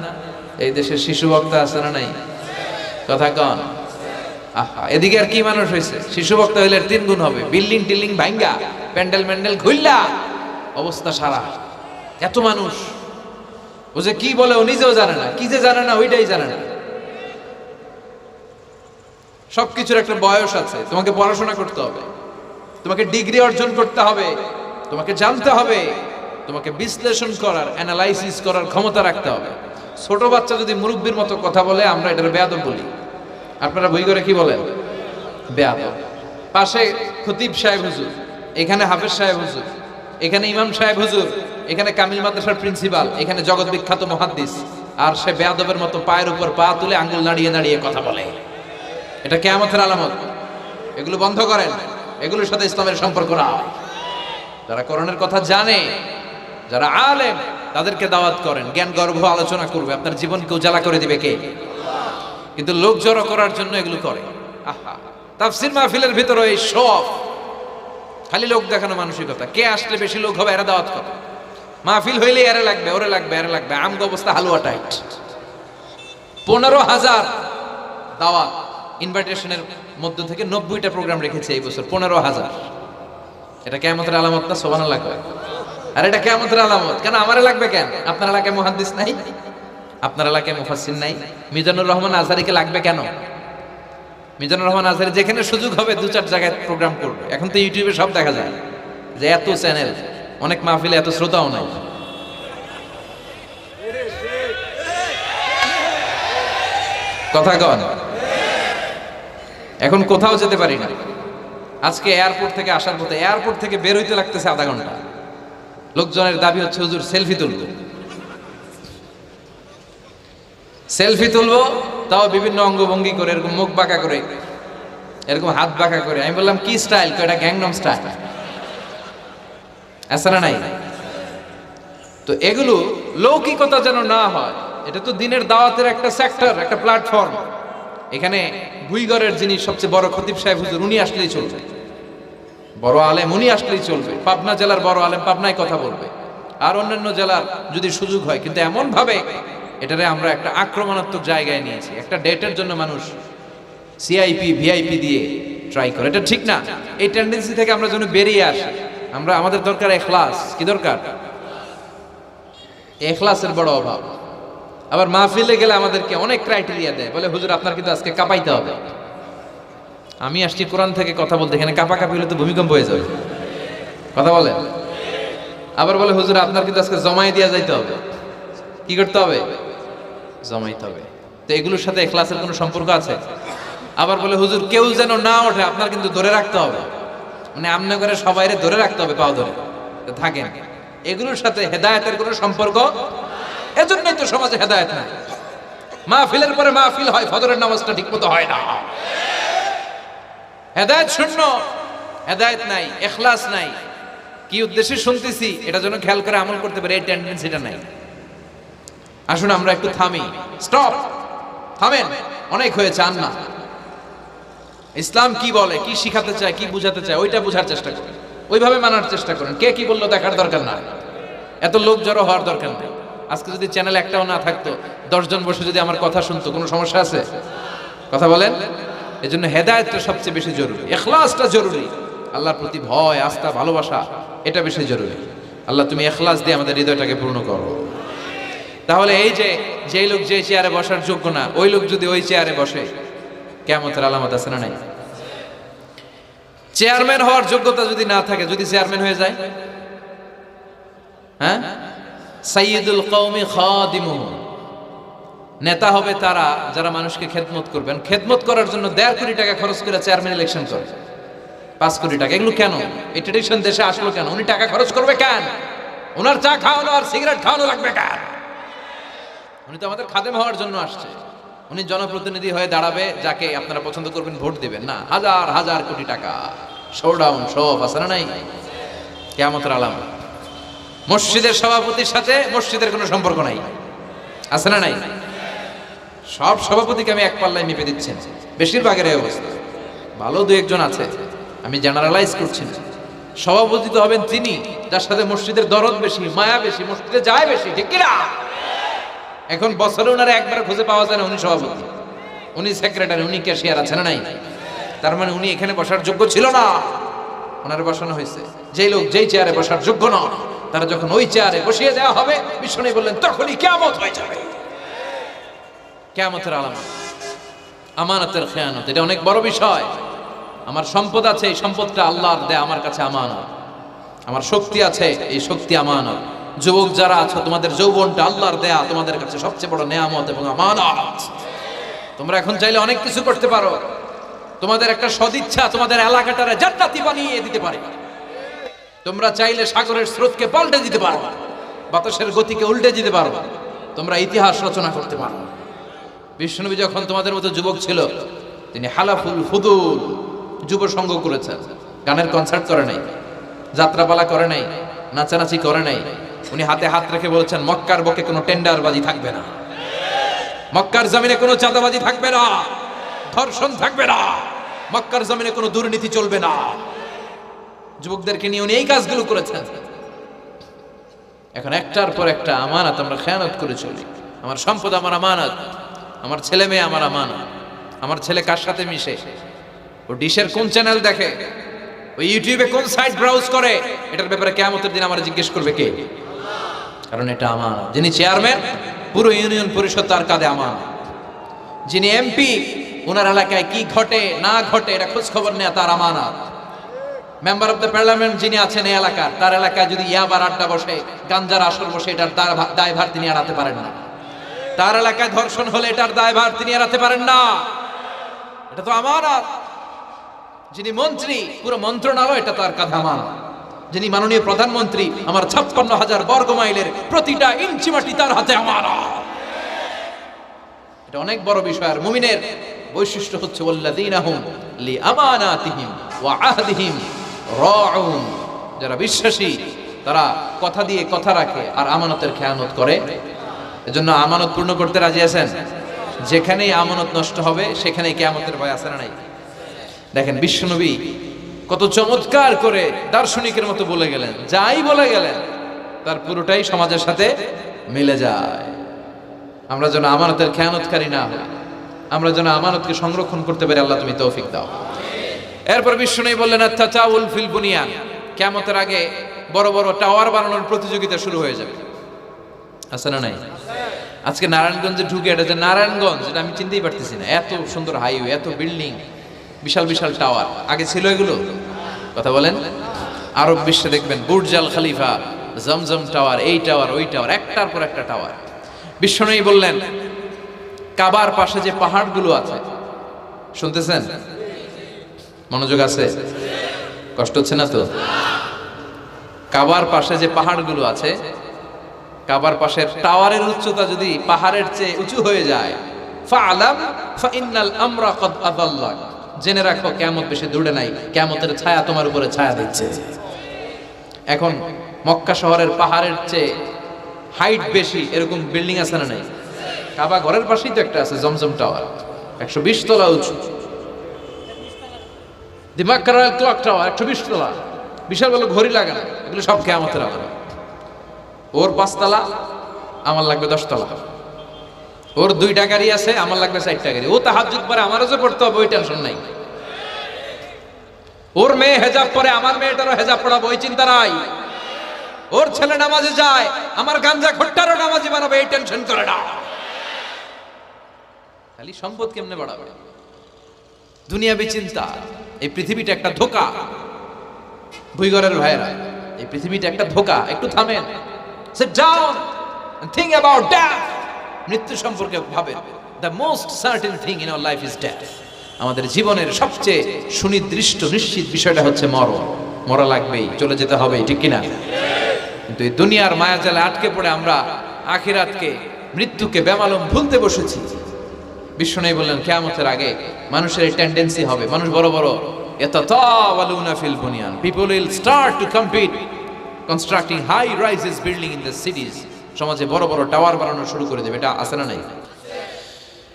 এই দেশের শিশু বক্তা আছে না নাই? কথা কন। আহা, এদিকে আর কি মানুষ হয়েছে? শিশু বক্তা হইলে 3 গুণ হবে। বিল্ডিং টিল্ডিং ভাঙ্গা, প্যান্ডেল ম্যান্ডেল ঘুরলা, অবস্থা সারা। এত মানুষ, ও যে কি বলে ও নিজেও জানে না, কি যে জানে না ওইটাই জানে না। সবকিছুর একটা বয়স আছে। তোমাকে পড়াশোনা করতে হবে, তোমাকে ডিগ্রি অর্জন করতে হবে, তোমাকে জানতে হবে, তোমাকে বিশ্লেষণ করার, অ্যানালাইসিস করার ক্ষমতা রাখতে হবে। ছোট বাচ্চা যদি মুরব্বির মতো কথা বলে আমরা এটার বেয়াদব বলি। আপনারা বই করে কি বলেন? বেয়াদব। পাশে খতিব সাহেব হুজুর, এখানে হাফেজ সাহেব হুজুর, এখানে ইমাম সাহেব হুজুর, এখানে কামিল মাদ্রাসার প্রিন্সিপাল, এখানে জগৎ বিখ্যাত মুহাদ্দিস, আর সে বেয়াদবের মতো পায়ের উপর পা তুলে আঙ্গুল নাড়িয়ে নাড়িয়ে কথা বলে। এটা কিয়ামতের আলামত। এগুলো বন্ধ করেন, এগুলোর সাথে ইসলামের সম্পর্ক না। যারা কোরআনের কথা জানে, যারা আলেম, তাদেরকে দাওয়াত করেন, জ্ঞান গর্ভ আলোচনা করবে, আপনার জীবনকে উজালা করে দিবে কে? কিন্তু লোক জড়ো করার জন্য এগুলো করে। আহা, তাফসীর মাহফিলের ভিতরে এই শো অফ, খালি লোক দেখানো মানসিকতা। কে আসলে বেশি লোক হবে এরা দাওয়াত করে। মাহফিল হইলে এরে লাগবে, ওরে লাগবে, এরে লাগবে। আমগো অবস্থা হালুয়া টাইট। 15,000 দাওয়াত ইনভাইটেশনের মধ্য থেকে 90টা প্রোগ্রাম রেখেছে এই বছর। 15,000। এটা কিয়ামতের আলামত না? সুবহানাল্লাহ। আর এটা কিয়ামতের আলামত কেন? আমারে লাগবে কেন? আপনার এলাকায় মুহাদ্দিস নাই? আপনার এলাকায় মুফাসসির নাই? মিজানুর রহমান আজহারীকে লাগবে কেন? মিজানুর রহমান আজহারী যেখানে সুযোগ হবে 2-4 জায়গায় প্রোগ্রাম করবে। এখন তো ইউটিউবে সব দেখা যায় যে এত চ্যানেল, অনেক মাহফিলে এত শ্রোতাও নাই। কথা কন। এখন কোথাও যেতে পারি না। আজকে এয়ারপোর্ট থেকে আসার পথে, এয়ারপোর্ট থেকে বের হইতে লাগতেছে আধা ঘন্টা। লোকজনের দাবি হচ্ছে হুজুর সেলফি তুলবো, সেলফি তুলবো, তাও বিভিন্ন অঙ্গভঙ্গি করে, এরকম মুখ বাঁকা করে, এরকম হাত বাঁকা করে। আমি বললাম কি স্টাইল? এটা গ্যাংনম স্টাইল। আছে না নাই? তো এগুলো লৌকিকতা যেন না হয়। এটা তো দিনের দাওয়াতের একটা সেক্টর, একটা প্ল্যাটফর্ম। এখানে ভুইগড়ের যিনি সবচেয়ে বড় খতিব সাহেব হুজুর, উনি আসলেই চলবে, বড় আলেম উনি আসলেই চলবে, পাবনা জেলার বড় আলেম পাবনায় কথা বলবে, আর অন্যান্য জেলার যদি সুযোগ হয়। কিন্তু এমন ভাবে এটারে আমরা একটা আক্রমণাত্মক জায়গায় নিয়েছি, একটা ডেটের জন্য মানুষ সিআইপি ভিআইপি দিয়ে ট্রাই করে, এটা ঠিক না। এই টেন্ডেন্সি থেকে আমরা যেন বেরিয়ে আসি। আমাদের দরকার ইখলাস। কি দরকার? ইখলাসের বড় অভাব। আবার মাহফিলে গেলে আমাদেরকে অনেক ক্রাইটেরিয়া দেয়, বলে হুজুর আপনার কিন্তু আজকে কাঁপাইতে হবে। আমি আসছি কোরআন থেকে কথা বলতে, এখানে কাঁপাকাঁপি হলে তো ভূমিকম্প হয়ে যাবে। কথা বলে। আবার বলে হুজুর আপনার কিন্তু আজকে জমাই দিয়া যাইতে হবে। কি করতে হবে? জমাইতে হবে। তো এগুলোর সাথে ইখলাসের কোনো সম্পর্ক আছে? আবার বলে হুজুর কেউ যেন না ওঠে, আপনার কিন্তু ধরে রাখতে হবে, মানে আমনে করে সবাইরে ধরে রাখতে হবে, পাও ধরে থাকেন। এগুলোর সাথে হেদায়েতের কোনো সম্পর্ক। এজন্যই তো সমাজে হেদায়েত নাই। মাহফিলের পরে মাহফিল হয়, ফজরের নামাজটা ঠিকমতো হয় না। হেদায়েত শূন্য, হেদায়েত নাই, ইখলাস নাই। কি উদ্দেশ্যে শুনতেছি এটা যেন খেয়াল করে আমল করতে পারে, এই টেন্ডেন্সিটা নাই। আসুন আমরা একটু থামি, স্টপ, থামেন, অনেক হয়েছে। আন্না ইসলাম কি বলে, কি শিখাতে চায়, কি বুঝাতে চায়, ওইটা বুঝার চেষ্টা করেন, ওইভাবে মানার চেষ্টা করেন। কে কি বললো দেখার দরকার না, এত লোক জড়ো হওয়ার দরকার নেই। আজকে যদি চ্যানেল একটাও না থাকতো, 10 জন বসে যদি আমার কথা শুনতো, কোনো সমস্যা আছে? কথা বলেন। এজন্য হেদায়েতটা সবচেয়ে বেশি জরুরি, ইখলাসটা জরুরি, আল্লাহর প্রতি ভয়, আস্থা, ভালোবাসা, এটা বেশি জরুরি। আল্লাহ তুমি ইখলাস দিয়ে আমাদের হৃদয়টাকে পূর্ণ করো। তাহলে এই যে লোক যে চেয়ারে বসার যোগ্য না, ওই লোক যদি ওই চেয়ারে বসে, কিয়ামতের আলামত আছে না নাই? চেয়ারম্যান হওয়ার যোগ্যতা যদি না থাকে, যদি চেয়ারম্যান হয়ে যায়, হ্যাঁ, সাইয়্যিদুল কওমি খাদিমুহুম, নেতা হবে তারা যারা মানুষকে খেদমত করবেন। খেদমত করার জন্য 1.5 কোটি টাকা খরচ করে চেয়ারম্যান ইলেকশন করে, 5 কোটি টাকা। এগুলো কেন? এই ট্রেডিশন দেশে আসলো কেন? উনি টাকা খরচ করবে কেন? ওনার চা খাওয়ানো আর সিগারেট খাওয়ানো লাগবে কেন? উনি তো আমাদের খাদেম হওয়ার জন্য আসছে। উনি জনপ্রতিনিধি হয়ে দাঁড়াবে, যাকে আপনারা পছন্দ করবেন ভোট দিবেন না। হাজার হাজার কোটি টাকা, শোডাউন, সব আছে না নাই? কিয়ামতের আলামত। মসজিদের সভাপতির সাথে মসজিদের কোনো সম্পর্ক নাই, আছে না নাই? সব সভাপতিকে আমি এক পাল্লায় মেপে দিচ্ছি, বেশিরভাগের এই অবস্থা। ভালো 2-1 জন আছে, আমি জেনারেলাইজ করছি না। সভাপতি তো হবেন তিনি যার সাথে মসজিদের দরদ বেশি, মায়া বেশি, মসজিদে যায় বেশি, ঠিক কিনা? এখন বছরে ওনারা একবার খুঁজে পাওয়া যায় না উনি সভাপতি, উনি সেক্রেটারি, উনি ক্যাশিয়ার, আছে না নাই? তার মানে উনি এখানে বসার যোগ্য ছিল না, ওনারে বসানো হয়েছে। যেই লোক যেই চেয়ারে বসার যোগ্য না, তারা যখন ওই চেয়ারে বসিয়ে দেওয়া হবে, বিষ্ণু বললেন তখনই কিয়ামত হয়ে যাবে। কিয়ামতের আলামত আমানতের খেয়ানত, এটা অনেক বড় বিষয়। আমার সম্পদ আছে, এই সম্পদটা আল্লাহর দেয়া, আমার কাছে আমানত। আমার শক্তি আছে, এই শক্তি আমানত। যুবক যারা আছো, তোমাদের যৌবনটা আল্লাহর দেয়া, তোমাদের কাছে সবচেয়ে বড় নেয়ামত এবং আমানত। তোমরা এখন চাইলে অনেক কিছু করতে পারো। তোমাদের একটা সদিচ্ছা তোমাদের এলাকাটারে জান্নাতি বানিয়ে দিতে পারে। তোমরা চাইলে সাগরের স্রোতকে পাল্টে দিতে পারো, বাতাসের গতিকে উল্টে দিতে পারো, তোমরা ইতিহাস রচনা করতে পারো। বিশ্বনবী যখন তোমাদের মতো যুবক ছিল, তিনি হালাফুল ফুদুল যুব সংঘ করেছেন। গানের কনসার্ট করে নাই, যাত্রাপালা করে নাই, নাচানাচি করে নাই। উনি হাতে হাত রেখে বলেছেন মক্কার বুকে কোনো টেন্ডারবাজি থাকবে না, মক্কার জমিনে কোনো চাঁদাবাজি থাকবে না, ধর্ষণ থাকবে না, মক্কার জমিনে কোনো দুর্নীতি চলবে না। যুবকদেরকে নিয়ে উনি এই কাজগুলো করেছেন। এখন একটার পর একটা আমানত আমরা খেয়ানত করে চলি। আমার সম্পদ আমার আমানত, আমার ছেলে মেয়ে আমার আমানত। আমার ছেলে কার সাথে মিশে, ও ডিশের কোন চ্যানেল দেখে, ওই ইউটিউবে কোন সাইট ব্রাউজ করে, এটার ব্যাপারে কিয়ামতের দিন আমার জিজ্ঞেস করবে কে? কারণ এটা আমানত। যিনি চেয়ারম্যান, পুরো ইউনিয়ন পরিষদ তার কাঁধে আমানত। যিনি এমপি, ওনার এলাকায় কি ঘটে না ঘটে এটা খোঁজ খবর নেওয়া তার আমানত। মেম্বার অফ দ্য পার্লামেন্ট যিনি আছেন এই এলাকার, তার এলাকায় যদি ইয়াবার আড্ডা বসে, গাঞ্জার আসর বসে, এটার দায়ভার তিনি এড়াতে পারেন না। তার এলাকায় ধর্ষণ হলে এটার দায়ভার তিনি এড়াতে পারেন না। এটা তো আমানত। যিনি মন্ত্রী, পুরো মন্ত্রণালয় এটা তার কাঁধে আমানত। যিনি মাননীয় প্রধানমন্ত্রী, আমার 56,000 বর্গ মাইলের প্রতিটা ইঞ্চি মাটি তার হাতে আমানত। এটা অনেক বড় বিষয়। আর মুমিনের বৈশিষ্ট্য হচ্ছে ওয়াল্লাযীনা হুম লিআমানাতিহিম ওয়া আহদিহিম রাউন। যারা বিশ্বাসী তারা কথা দিয়ে কথা রাখে আর আমানতের খেয়ানত করে। এজন্য আমানত পূর্ণ করতে রাজি আছেন? যেখানেই আমানত নষ্ট হবে সেখানেই কিয়ামতের ভয় আছে না নাই? দেখেন বিশ্বনবী কত চমৎকার করে দার্শনিকের মতো বলে গেলেন, যাই বলে গেলেন তার পুরোটাই সমাজের সাথে মিলে যায়। আমরা যেন আমানতের খেয়ানতকারী না হই, আমরা যেন আমানতকে সংরক্ষণ করতে পারি, আল্লাহ তুমি তৌফিক দাও। এরপর বিশ্বনবী বললেন আত-তাতাউল ফিল বুনিয়ান, কিয়ামতের আগে বড় বড় টাওয়ার বানানোর প্রতিযোগিতা শুরু হয়ে যাবে। আছে না নাই? আজকে নারায়ণগঞ্জে ঢুকে, এটা যে নারায়ণগঞ্জ এটা আমি চিনতেই পারতেছি না, এত সুন্দর হাইওয়ে, এত বিল্ডিং, বিশাল বিশাল টাওয়ার, আগে ছিল এগুলো? কথা বলেন। আরব বিশ্বে দেখবেন বুর্জ আল খলিফা, জমজম টাওয়ার, এই টাওয়ার ওই টাওয়ার, একটার পর একটা টাওয়ার। বিশ্বনবী বললেন কাবার পাশে যে পাহাড়গুলো আছে, শুনতেছেন? মনোযোগ আছে? কষ্ট হচ্ছে না তো? কাবার পাশে যে পাহাড়গুলো আছে, কাবার পাশের টাওয়ারের উচ্চতা যদি পাহাড়ের চেয়ে উঁচু হয়ে যায়, ফাআলাম ফাইন্নাল আমরা কদ আযাল্লাক, জেনে রাখো কিয়ামত বেশি দূরে নাই, কিয়ামতের ছায়া তোমার উপরে ছায়া দিচ্ছে। এখন মক্কা শহরের পাহাড়ের চেয়ে হাইট বেশি এরকম বিল্ডিং আছে না নাই? কাবা ঘরের পাশেই তো একটা আছে, জমজম টাওয়ার, 120 তলা উঁচু। দি মক্কা রয়্যাল ক্লক টাওয়ার 120 তলা, বিশাল বড় ঘড়ি লাগানো, এগুলো সব কিয়ামতের আলাদা। ওর 5 তলা, আমার লাগবে 10 তলা। ওর 2টা গাড়ি আছে, আমার লাগবে 4টা গাড়ি। ও তাহাজ্জুদ পড়ে, আমারও যে পড়তে হবে ওই টেনশন নাই। ওর মেয়ে হেজাব পরে, আমার মেয়েটারও হেজাব পড়াবো ওই চিন্তা নাই। ওর ছেলে নামাজে যায়, আমার গাঞ্জা খট্টারও নামাজি বানাবে এই টেনশন করে না। খালি সম্পদ কেমনে বাড়াবে, দুনিয়াবি চিন্তা। এই পৃথিবীটা একটা ধোঁকা, ভুইগরের ভাইরা, এই পৃথিবীটা একটা ধোঁকা। একটু থামেন, sit down and think about death. মৃত্যু সম্পর্কে ভাবেন। The most certain thing in our life is death. আমাদের জীবনের সবচেয়ে সুনির্দিষ্ট নিশ্চিত বিষয়টা হচ্ছে মরণ। মরা লাগবেই, চলে যেতে হবে, ঠিক কিনা? কিন্তু এই দুনিয়ার মায়াজালে আটকে পড়ে আমরা আখিরাতকে, মৃত্যুকে বেমালুম ভুলতে বসেছি। বিশ্বনবী বললেন কিয়ামতের আগে মানুষের এই টেন্ডেন্সি হবে, মানুষ বড় বড় ইয়াতাতাওয়ালুনা feel বুনিয়ান, people will start to compete constructing high rises building in the cities, সমাজে বড় বড় টাওয়ার বানানো শুরু করে দেবে। এটা আছে না নাই?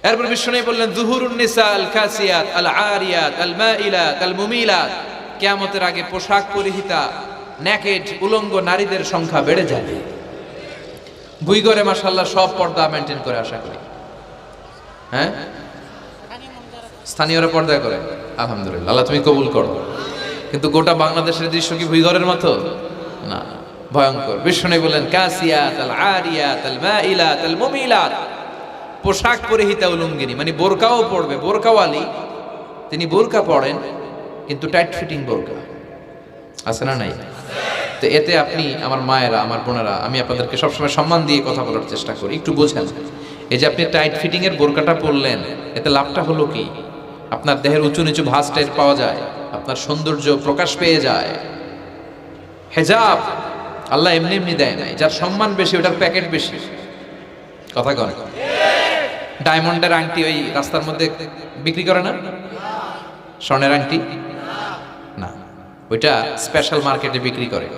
এরপর বিশ্বনবী বললেন যুহুরুন নিসা আল কাসিয়াত আল আরিয়াত আল মাইলাত আল মুমিলাত, কিয়ামতের আগে পোশাক পরিহিতা নেকেড উলঙ্গ নারীদের সংখ্যা বেড়ে যাবে। বুইগরে মাশাআল্লাহ সব পর্দা মেইনটেইন করে, আশা করি। হ্যাঁ, স্থানীয়রা পর্দা করে, আলহামদুলিল্লাহ, আল্লাহ তুমি কবুল করো। কিন্তু গোটা বাংলাদেশের দৃশ্য কি বুইগরের মতো? না, ভয়ঙ্কর। বিশ্বনবী বলেন কাসিয়াত আল আরিয়াত আল মাইলাত আল মুমিলাত, পোশাক পরিহিতা উলঙ্গিনী, মানে বোরকাও পড়বে, বোরকাওয়ালি। তিনি বোরকা পড়েন কিন্তু টাইট ফিটিং বোরকা, আছে না নাই? তো এতে আপনি, আমার মায়েরা, আমার বোনেরা, আমি আপনাদেরকে সবসময় সম্মান দিয়ে কথা বলার চেষ্টা করি, একটু বোঝেন। এই যে আপনি টাইট ফিটিং এর বোরকাটা পরলেন, এতে লাভটা হলো কি? আপনার দেহের উঁচু নিচু ভাঁজ টের পাওয়া যায়, আপনার সৌন্দর্য প্রকাশ পেয়ে যায়। হেজাব আল্লাহ এমনি এমনি দেয় নাই, যার সম্মান বেশি ওটার প্যাকেট বেশি। কথা কন। ডায়মন্ডের আংটি ওই রাস্তার মধ্যে বিক্রি করে না? স্বর্ণের আংটি না, ওইটা স্পেশাল মার্কেটে বিক্রি করে।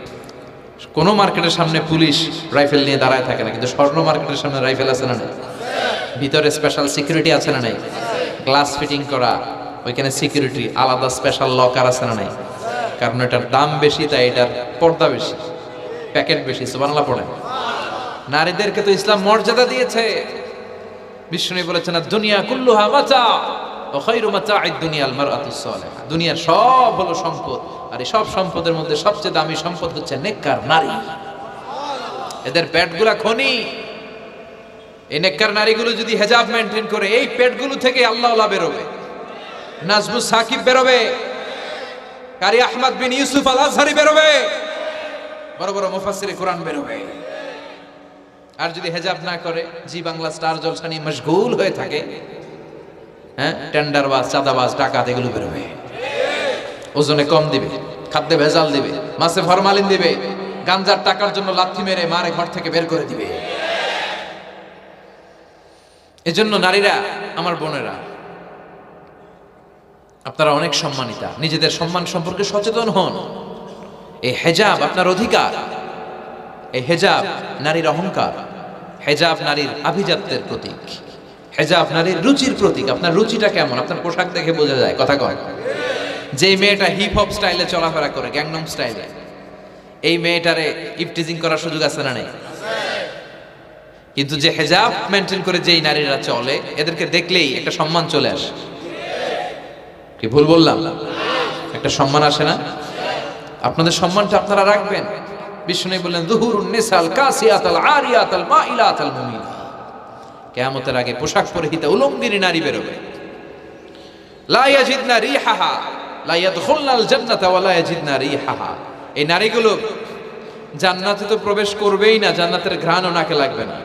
কোন মার্কেটের সামনে পুলিশ রাইফেল নিয়ে দাঁড়ায় থাকে না, কিন্তু স্বর্ণ মার্কেটের সামনে রাইফেল আছে না নাই? ভিতরে স্পেশাল সিকিউরিটি আছে না নাই? গ্লাস ফিটিং করা, ওইখানে সিকিউরিটি আলাদা, স্পেশাল লকার আছে না নাই? কারণ এটার দাম বেশি, তাই এটার পর্দা বেশি, প্যাকেট বেশি। সুবহানাল্লাহ পড়েন। নারীদেরকে তো ইসলাম মর্যাদা দিয়েছে। বিষ্ণু বলেছেন দুনিয়া কুল্লুহা মাতা ওয়া খায়রু মাতা'আদ দুনিয়াল মারআতুস সালিহা, দুনিয়ার সব হলো সম্পদ, আর এই সব সম্পদের মধ্যে সবচেয়ে দামি সম্পদ হচ্ছে নেককার নারী। এদের পেটগুলা খনি। এই নেককার নারীগুলো যদি হিজাব মেইনটেইন করে, এই পেটগুলো থেকে আল্লাহওয়ালা বেরোবে, নাজমুস সাকিব বেরোবে, কারি আহমদ বিন ইউসুফ আল আজহারি বেরোবে, বড় বড় মুফাসসিরে কোরআন বেরোবে। আর যদি হেজাব না করে, জি বাংলা স্টার জলসা নিয়ে মশগুল হয়ে থাকে, হ্যাঁ, টেন্ডারবাজ, চাঁদাবাজ, ডাকাত, এগুলো বেরোবে। ওজনে কম দিবে, খাদ্যে ভেজাল দিবে, মাছে ফরমালিন দিবে, গাঞ্জার টাকার জন্য লাথি মেরে মারে ঘর থেকে বের করে দিবে। এজন্য নারীরা, আমার বোনেরা, আপনারা অনেক সম্মানিতা, নিজেদের সম্মান সম্পর্কে সচেতন হন। এই হেজাব আপনার অধিকার, এই হেজাব নারীর অহংকার, হেজাব নারীর আভিজাত্যের প্রতীক। হেজাব নারীর রুচির প্রতীক। আপনার রুচিটা কেমন আপনার পোশাক দেখে বোঝা যায়। কথা কয়, যে মেয়েটা হিপ হপ স্টাইলে চলাফেরা করে, গ্যাংনম স্টাইলে, এই মেয়েটারে ইফটিজিং করার সুযোগ আছে না নেই? কিন্তু যে হেজাব মেনটেন করে যেই নারীরা চলে, এদেরকে দেখলেই একটা সম্মান চলে আসে। কি ভুল বললাম? একটা সম্মান আসে না? আপনাদের সম্মানটা আপনারা রাখবেন। বিষ্ণু বললেন যুহুরুন নিসাল কাসিয়াতাল আরিয়াতাল মাইলাতাল মুমিনা, কিয়ামতের আগে পোশাক পরিহিতা উলঙ্গিনী নারী বেরোবে। লা ইয়াজিদনা রিহাহা লা ইয়াদখুলনাল জান্নাতা ওয়া লা ইয়াজিদনা রিহাহা, এই নারীগুলো জান্নাতে তো প্রবেশ করবেই না, জান্নাতের ঘ্রাণও নাকে লাগবে না।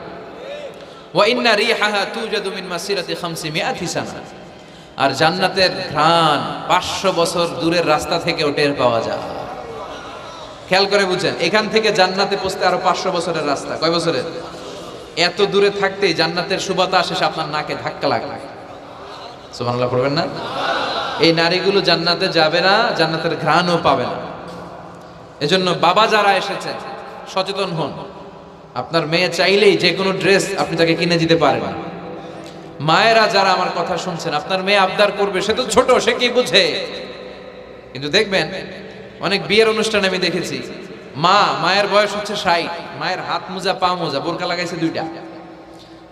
ওয়া ইন্না রিহাহা তুজাদু মিন মাসিরাতি 500 সানা, আর জান্নাতের ঘ্রাণ 500 বছর দূরের রাস্তা থেকেও টের পাওয়া যায়। খেয়াল করে বুঝেন, এখান থেকে জান্নাতে পৌঁছতে আরো 500 বছরের রাস্তা। কয় বছরের? এত দূরে থাকতেই জান্নাতের সুবাতাস এসে আপনার নাকে ধাক্কা লাগবে। সুবহানাল্লাহ পড়বেন না? এই নারীগুলো জান্নাতে যাবে না, জান্নাতের ঘ্রাণও পাবে না। এজন্য বাবা যারা এসেছেন সচেতন হন। আপনার মেয়ে চাইলেই যে কোনো ড্রেস আপনি তাকে কিনে দিতে পারেন না। মায়েরা যারা আমার কথা শুনছেন, আপনার মেয়ে আবদার করবে, সে তো ছোট, সে কি বুঝে। কিন্তু দেখবেন অনেক বিয়ের অনুষ্ঠানে আমি দেখেছি, মায়ের বয়স হচ্ছে 60, মায়ের হাত মোজা পা মোজা, বোরকা লাগাইছে 2টা,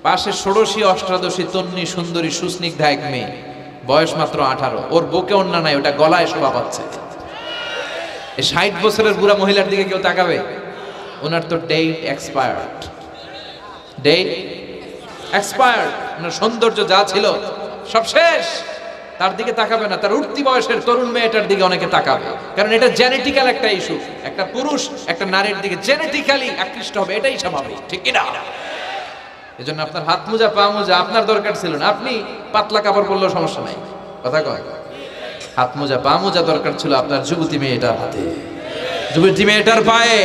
পাশে ষোড়শী অষ্টাদশী তন্নি সুন্দরী সুস্নিগ্ধা এক মেয়ে, বয়স মাত্র 18, ওর বুকে ওন্না নাই, ওটা গলায় শোভা পাচ্ছে। এই 60 বছরের বুড়া মহিলার দিকে কেউ তাকাবে? ওনার তো ডেট এক্সপায়ার্ড, ডেট এক্সপায়ার্ড। ওনার সৌন্দর্য যা ছিল সব শেষ, তার দিকে তাকাবে না। তার উঠতি বয়সের তরুণ মেয়েটার দিকে অনেকে তাকাবে, কারণ এটা জেনেটিক্যাল একটা ইস্যু। একটা পুরুষ একটা নারীর দিকে জেনেটিক্যালি আকৃষ্ট হবে, এটাই স্বাভাবিক, ঠিক কিনা? এজন্য আপনার হাত মোজা পা মোজা আপনার দরকার ছিল না, আপনি পাতলা কাপড় পরলেও সমস্যা নাই। কথা কয়, হাত মোজা পা মোজা দরকার ছিল আপনার যুবতী মেয়েটার হাতে, যুবতী মেয়েটার পায়ে।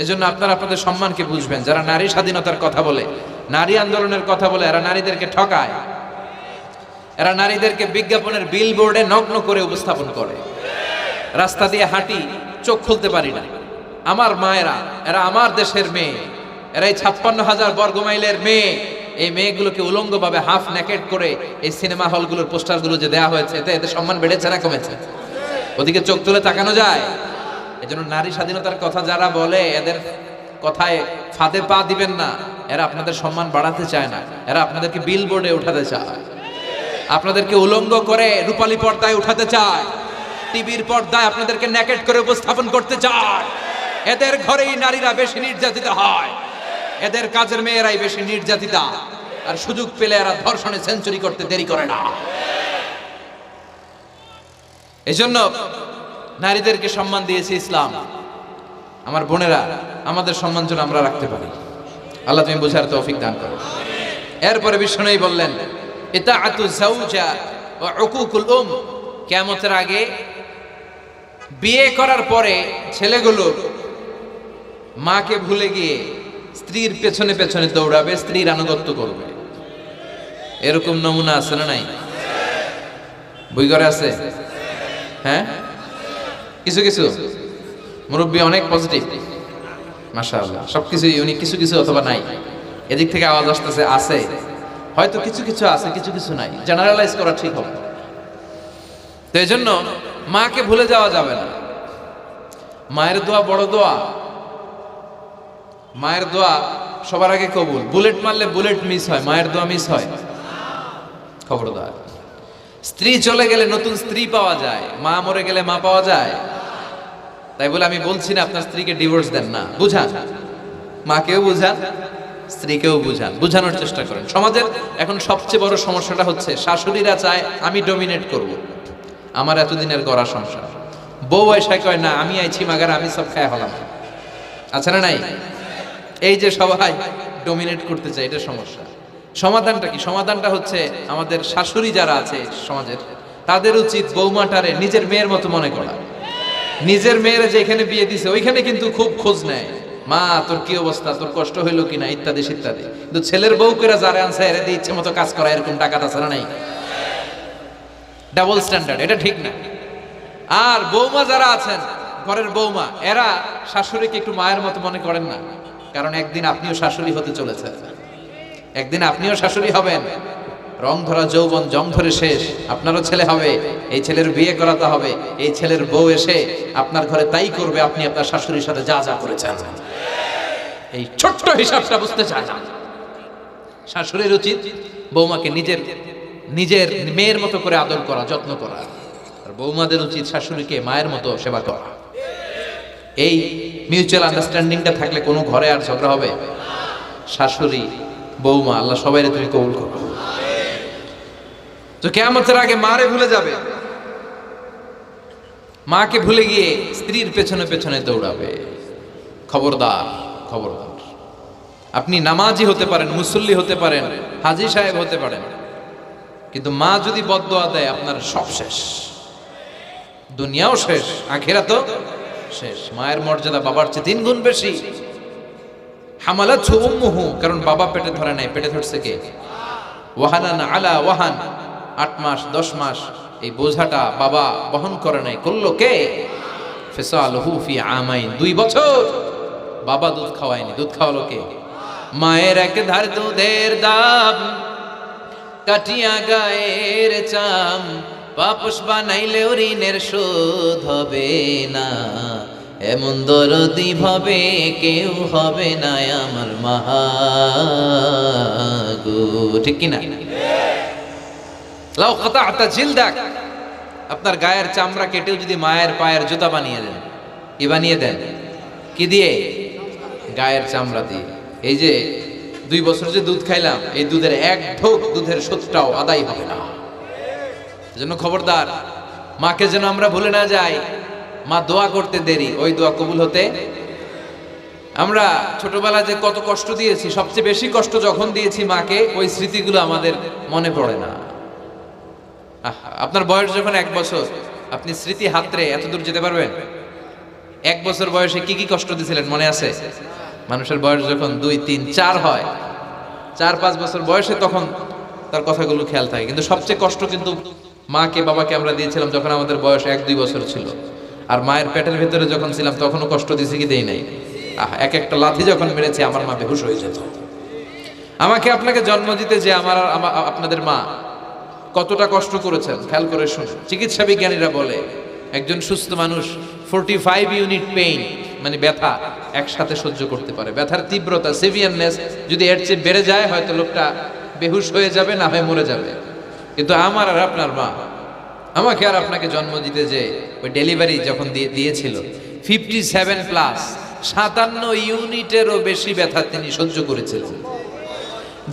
এজন্য আপনারা আপনাদের সম্মানকে বুঝবেন। যারা নারী স্বাধীনতার কথা বলে, নারী আন্দোলনের কথা বলে, এরা নারীদেরকে ঠকায়। এরা নারীদেরকে বিজ্ঞাপনের বিলবোর্ডে নগ্ন করে উপস্থাপন করে। রাস্তা দিয়ে হাঁটি, চোখ খুলতে পারি না। আমার মায়েরা, এরা আমার দেশের মেয়ে, এরা এই 56,000 বর্গমাইলের মেয়ে। এই মেয়েগুলোকে উলঙ্গভাবে হাফ নেকেড করে এই সিনেমা হলগুলোর পোস্টারগুলো যে দেওয়া হয়েছে, এতে এদের সম্মান বেড়েছে না কমেছে? ওদিকে চোখ তুলে তাকানো যায়? এজন্য নারী স্বাধীনতার কথা যারা বলে, এদের কথায় ফাঁদে পা দিবেন না। এরা আপনাদের সম্মান বাড়াতে চায় না, এরা আপনাদেরকে বিলবোর্ডে উঠাতে চায়, আপনাদেরকে উলঙ্গ করে রূপালী পর্দায় উঠাতে চায়, টিভির পর্দায় আপনাদেরকে নেকেড করে উপস্থাপন করতে চায়। এদের ঘরেই নারীরা বেশি নির্যাতিত হয়, এদের কাজের মেয়েরাই বেশি নির্যাতিতা, আর সুযোগ পেলে এরা ধর্ষণে সেঞ্চুরি করতে দেরি করে না। এজন্য নারীদেরকে সম্মান দিয়েছে ইসলাম। আমার বোনেরা, আমাদের সম্মান যেন আমরা রাখতে পারি। আল্লাহ তুমি বোঝার তৌফিক দান করো। এরপরে বিষ্ণু বললেন ইতাআতু যাওজা ওয়া উকুকুল কিয়ামতের আগে বিয়ে করার পরে ছেলেগুলো মাকে ভুলে গিয়ে স্ত্রীর পেছনে পেছনে দৌড়াবে, স্ত্রীর আনুগত্য করবে। এরকম নমুনা আছে না নাই? বই ঘরে আছে? হ্যাঁ, কিছু কিছু মুরব্বী অনেক পজিটিভ, মাশাআল্লাহ, সবকিছুই উনি কিছু কিছু অথবা নাই, এদিক থেকে আওয়াজ আসতেছে আছে, হয়তো কিছু কিছু আছে, কিছু কিছু নাই, জেনারেলাইজ করা ঠিক হবে। তো এই জন্য মাকে ভুলে যাওয়া যাবে না। মায়ের দোয়া বড় দোয়া, মায়ের দোয়া সবার আগে কবুল। বুলেট মারলে বুলেট মিস হয়, মায়ের দোয়া মিস হয়? খবরদার। স্ত্রী চলে গেলে নতুন স্ত্রী পাওয়া যায়, মা মরে গেলে মা পাওয়া যায়? তাই বলে আমি বলছি না আপনার স্ত্রীকে ডিভোর্স দেন না, বুঝান, মাকেও বুঝান, স্ত্রীকেও বুঝান, বুঝানোর চেষ্টা করেন। সমাজের এখন সবচেয়ে বড় সমস্যাটা হচ্ছে শাশুড়িরা চায় আমি ডমিনেট করব, আমার এতদিনের গড়া সংসার। বউ এসে কয় না আমি আইছি মাগার, আমি সব খায় হলাম। আচ্ছা না নাই? এই যে সবাই ডমিনেট করতে চায়, এটা সমস্যা। সমাধানটা কি? সমাধানটা হচ্ছে আমাদের শাশুড়ি যারা আছে সমাজের, তাদের উচিত বৌমাটারে নিজের মেয়ের মতো মনে করা। নিজের মেয়েরা যেখানে বিয়ে দিছে ওইখানে কিন্তু খুব খোঁজ নেয়, মা তোর কি অবস্থা, তোর কষ্ট হইলো কিনা, ইত্যাদি ইত্যাদি। কিন্তু ছেলের বউ করে যারা আনছে এরা দিয়ে ইচ্ছে মতো কাজ করা, এরকম টাকাটা ছাড়া নাই। ডাবল স্ট্যান্ডার্ড, এটা ঠিক না। আর বৌমা যারা আছেন, ঘরের বৌমা, এরা শাশুড়িকে একটু মায়ের মতো মনে করেন না, কারণ একদিন আপনিও শাশুড়ি হতে চলেছেন। একদিন আপনিও শাশুড়ি হবেন, রং ধরা যৌবন জং ধরে শেষ, আপনারও ছেলে হবে, এই ছেলের বিয়ে করাতে হবে, এই ছেলের বউ এসে আপনার ঘরে তাই করবে আপনি আপনার শাশুড়ির সাথে যা যা করেছেন। এই ছোট্ট হিসাবটা বুঝতে চায় না। শাশুড়ির উচিত বৌমাকে নিজের নিজের মেয়ের মতো করে আদর করা, যত্ন করা, আর বৌমাদের উচিত শাশুড়িকে মায়ের মতো সেবা করা। এই মিউচুয়াল আন্ডারস্ট্যান্ডিংটা থাকলে কোনো ঘরে আর ঝগড়া হবে? শাশুড়ি বৌমা আল্লাহ সবাই তুমি কবুল করো। তো কিয়ামতের আগে মারে ভুলে যাবে, মাকে ভুলে গিয়ে স্ত্রীর পেছনে পেছনে দৌড়াবে। খবরদার, খবরদার। আপনি নামাজি হতে পারেন, মুসল্লি হতে পারেন, হাজী সাহেব হতে পারেন, কিন্তু মা যদি বদদোয়া দেয় আপনার সব শেষ, দুনিয়াও শেষ, আখিরাতও শেষ। মায়ের মর্যাদা বাবার চেয়ে 3 গুণ বেশি। হামালাতহু উম্মুহু, কারণ বাবা পেটে ধরে নাই, পেটে ধরছে কে? ওয়াহানান আলা ওয়াহান, 8 মাস 10 মাস এই বোঝাটা বাবা বহন করে নাই, করলো কে? ফিসালুহু ফি আমাইন, 2 বছর বাবা দুধ খাওয়ায়নি, দুধ খাওয়ালো কে? মায়ের এক ধার দুধের দাম কাটিয়া গায়ের চাম, পাপস বানাইলেও ঋণের শোধ হবে না, এমন দরদি ভাবে কেউ হবে না আমার মাগো। ঠিক কিনা? লাউ কাতা'তা জিলদাক, আপনার গায়ের চামড়া কেটেও যদি মায়ের পায়ের জুতা বানিয়ে দেন, কি বানিয়ে দেন? কি দিয়ে? গায়ের চামড়া দিয়ে। এই যে 2 বছর যে দুধ খাইলাম, এই দুধের 1 ঢোক দুধের শোধটাও আদায় হবে না। এজন্য খবরদার, মাকে যেন আমরা ভুলে না যাই। মা দোয়া করতে দেরি, ওই দোয়া কবুল হতে। আমরা ছোটবেলায় যে কত কষ্ট দিয়েছি, সবচেয়ে বেশি কষ্ট যখন দিয়েছি মাকে, ওই স্মৃতিগুলো আমাদের মনে পড়ে না। আপনার বয়স যখন 1 বছর, আপনি স্মৃতি হাতরে এত দূর যেতে পারবেন? 1 বছর বয়সে কি কি কষ্ট দিয়েছিলেন মনে আছে? মানুষের বয়স যখন 2, 3, 4 হয়, 4-5 বছর বয়সে, তখন তার কথাগুলো খেয়াল থাকে। কিন্তু সবচেয়ে কষ্ট কিন্তু মাকে বাবাকে আমরা দিয়েছিলাম যখন আমাদের বয়স 1-2 বছর ছিল। আর মায়ের পেটের ভেতরে যখন ছিলাম তখনও কষ্ট দিয়েছি কি দেই নাই? এক একটা লাথি যখন মেরেছে আমার মা বেহুশ হয়ে যেত। আমাকে আপনাকে জন্ম দিতে যে আপনাদের মা কতটা কষ্ট করেছেন খেয়াল করে শুনুন। চিকিৎসা বিজ্ঞানীরা বলে একজন সুস্থ মানুষ 45 ইউনিট পেইন, মানে ব্যথা, একসাথে সহ্য করতে পারে। ব্যথার তীব্রতা, সিভিয়ারনেস যদি এর চেয়ে বেড়ে যায়, হয়তো লোকটা বেহুশ হয়ে যাবে, না হয় মরে যাবে। কিন্তু আমার আর আপনার মা আমাকে আর আপনাকে জন্ম দিতে যে ওই ডেলিভারি যখন দিয়েছিল, 57+, 57 ইউনিটেরও বেশি ব্যথা তিনি সহ্য করেছিলেন।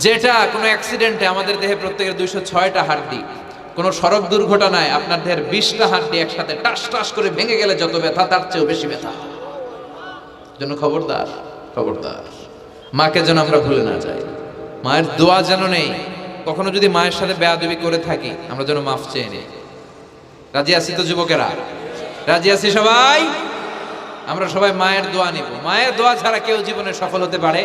যেটা কোনো অ্যাক্সিডেন্টে আমাদের দেহে প্রত্যেকের 206টা হাড্ডি, কোনো সড়ক দুর্ঘটনায় আপনার দেহের 20টা হাড্ডি একসাথে টাস টাস করে ভেঙে গেলে যত ব্যথা, তার চেয়েও বেশি ব্যথা। জন্য খবরদার, খবরদার, মাকে যেন আমরা ভুলে না যাই। মায়ের দোয়া যেন নেই। কখনো যদি মায়ের সাথে বেয়াদবি করে থাকি, আমরা যেন মাফ চেয়ে নিই। রাজি আছি তো যুবকেরা? রাজি আছি সবাই? আমরা সবাই মায়ের দোয়া নিব। মায়ের দোয়া ছাড়া কেউ জীবনে সফল হতে পারে?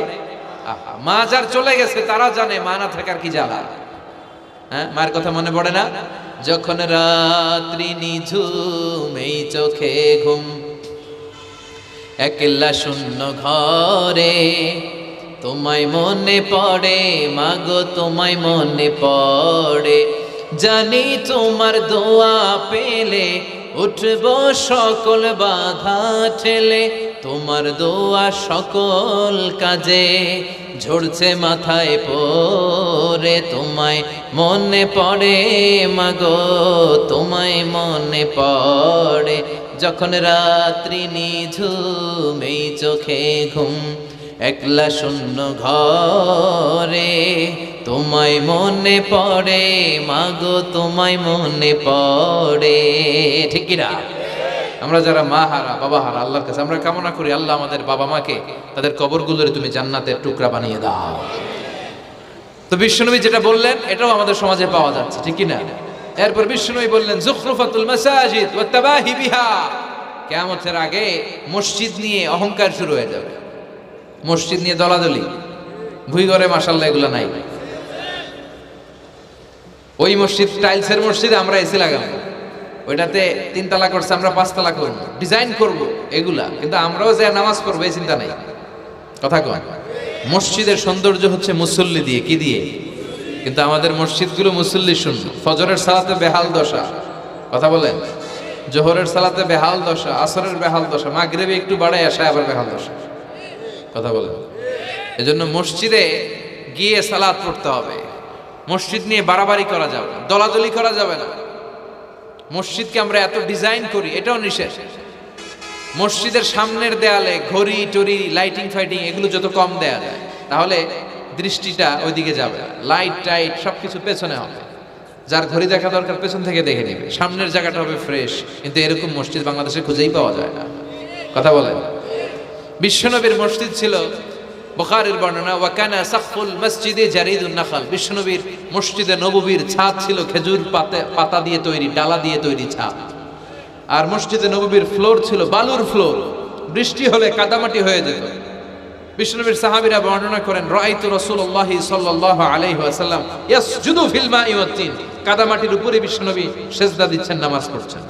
মা যার চলে গেছে তারা জানে মা না থাকার কি জ্বালা। হ্যাঁ, মায়ের কথা মনে পড়ে না? যখন রাত্রি নিঝুম, এই চোখে ঘুম, একলা শূন্য ঘরে, তোমায় মনে পড়ে মাগো, তোমায় মনে পড়ে, জানি তোমার দোয়া পেলে উঠব সকল বাধা ঠেলে, তোমার দোয়া সকল কাজে ঝরছে মাথায় পড়ে, তোমায় মনে পড়ে মাগো, তোমায় মনে পড়ে, যখন রাত্রি নিঝুম, এই চোখে ঘুম, একলা শূন্য ঘরে, তোমায় মনে পড়ে মাগো, তোমায় মনে পড়ে। ঠিক কি না? আমরা যারা মা হারা, বাবা হারা, আল্লাহর কাছে আমরা কামনা করি, আল্লাহ আমাদের বাবা মাকে তাদের কবরগুলোরে তুমি জান্নাতের টুকরা বানিয়ে দাও। তো বিশ্বনবী যেটা বললেন এটাও আমাদের সমাজে পাওয়া যাচ্ছে, ঠিক কি না? এরপর বিশ্বনবী বললেন যুখরুফাতুল মাসাজিদ ওয়া তাবাহি বিহা, কিয়ামতের আগে মসজিদ নিয়ে অহংকার শুরু হয়ে যাবে। মসজিদ নিয়ে দলাদলি, ভুইঘরে মাশাআল্লাহ এগুলা নাই। ওই মসজিদ টাইলসের মসজিদে আমরা এসি লাগাবো, ওইটাতে 3 তালা করছে আমরা 5 তালা করবো, ডিজাইন করব এগুলা, কিন্তু আমরাও যে নামাজ পড়বো এই চিন্তা নাই। কথা কয়? মসজিদের সৌন্দর্য হচ্ছে মুসল্লি দিয়ে, কি দিয়ে? কিন্তু আমাদের মসজিদগুলো মুসল্লি শূন্য। ফজরের সালাতে বেহাল দশা, কথা বলেন। জোহরের সালাতে বেহাল দশা, আসরের বেহাল দশা, মাগরিবে একটু বাড়ায় আসে আবার বেহাল দশা, কথা বলেন। এজন্য মসজিদে গিয়ে সালাত পড়তে হবে। মসজিদ নিয়ে বাড়াবাড়ি করা যাবে না, দলাদলি করা যাবে না। মসজিদকে আমরা এত ডিজাইন করি, এটাও নিষেধ। মসজিদের সামনের দেয়ালে ঘড়ি টড়ি লাইটিং ফাইটিং এগুলো যত কম দেয়া যায়, তাহলে দৃষ্টিটা ওইদিকে যাবে। লাইট টাইট সবকিছু পেছনে হবে। যার ঘড়ি দেখা দরকার পেছন থেকে দেখে নেবে, সামনের জায়গাটা হবে ফ্রেশ। কিন্তু এরকম মসজিদ বাংলাদেশে খুঁজেই পাওয়া যায় না, কথা বলেন। বিশ্বনবীর মসজিদ ছিল, বুখারীর বর্ণনা, ওয়াকানা সাকফুল মসজিদে জারিদুন নাখাল। বিশ্বনবীর মসজিদে নববীর ছাদ ছিল খেজুর পাতা দিয়ে তৈরি, ডালা দিয়ে তৈরি ছাদ। আর মসজিদে নববীর ফ্লোর ছিল বালুর ফ্লোর, বৃষ্টি হলে কাদামাটি হয়ে যেত। বিশ্বনবীর সাহাবীরা বর্ণনা করেন, রাআইতু রাসূলুল্লাহ সাল্লাল্লাহু আলাইহি ওয়াসাল্লাম ইয়াসজুদু ফিল মাই ওয়াত তিন। কাদামাটির উপরে বিশ্বনবী সিজদা দিচ্ছেন, নামাজ পড়ছেন।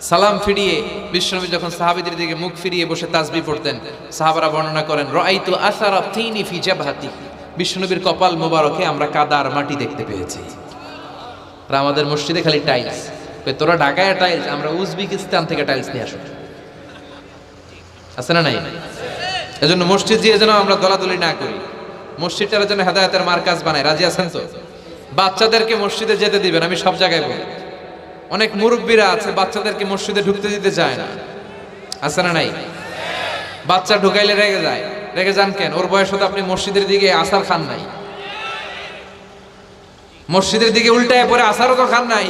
সালাম ফিরিয়ে বিশ্বনবী যখন সাহাবীদের দিকে মুখ ফিরিয়ে বসে তাসবিহ পড়তেন, সাহাবারা বর্ণনা করেন, রাআইতু আসারা তিনি ফি জাবহাতি। বিশ্বনবীর কপাল মোবারকে আমরা কাদার মাটি দেখতে পেয়েছি। আর আমাদের মসজিদে খালি টাইলস। তোরা ঢাকায় টাইলস, আমরা উজবেকিস্তান থেকে টাইলস নিয়ে আসো, আছে না নাই? এজন্য মসজিদ দিয়ে যেন আমরা দলাদলি না করি, মসজিদটার যেন হেদায়েতের মার্কাজ বানায়। রাজি আছেন তো? বাচ্চাদেরকে মসজিদে যেতে দিবেন, আমি সব জায়গায় বলি। অনেক মুরব্বীরা আছে বাচ্চাদেরকে মসজিদে ঢুকতে দিতে চায় না, আছে না নাই? বাচ্চা ঢুকাইলে রেগে যায়। রেগে যান কেন? ওর বয়স হতো আপনি মসজিদের দিকে আসার খান নাই, মসজিদের দিকে উল্টায় পরে আসারও তো খান নাই।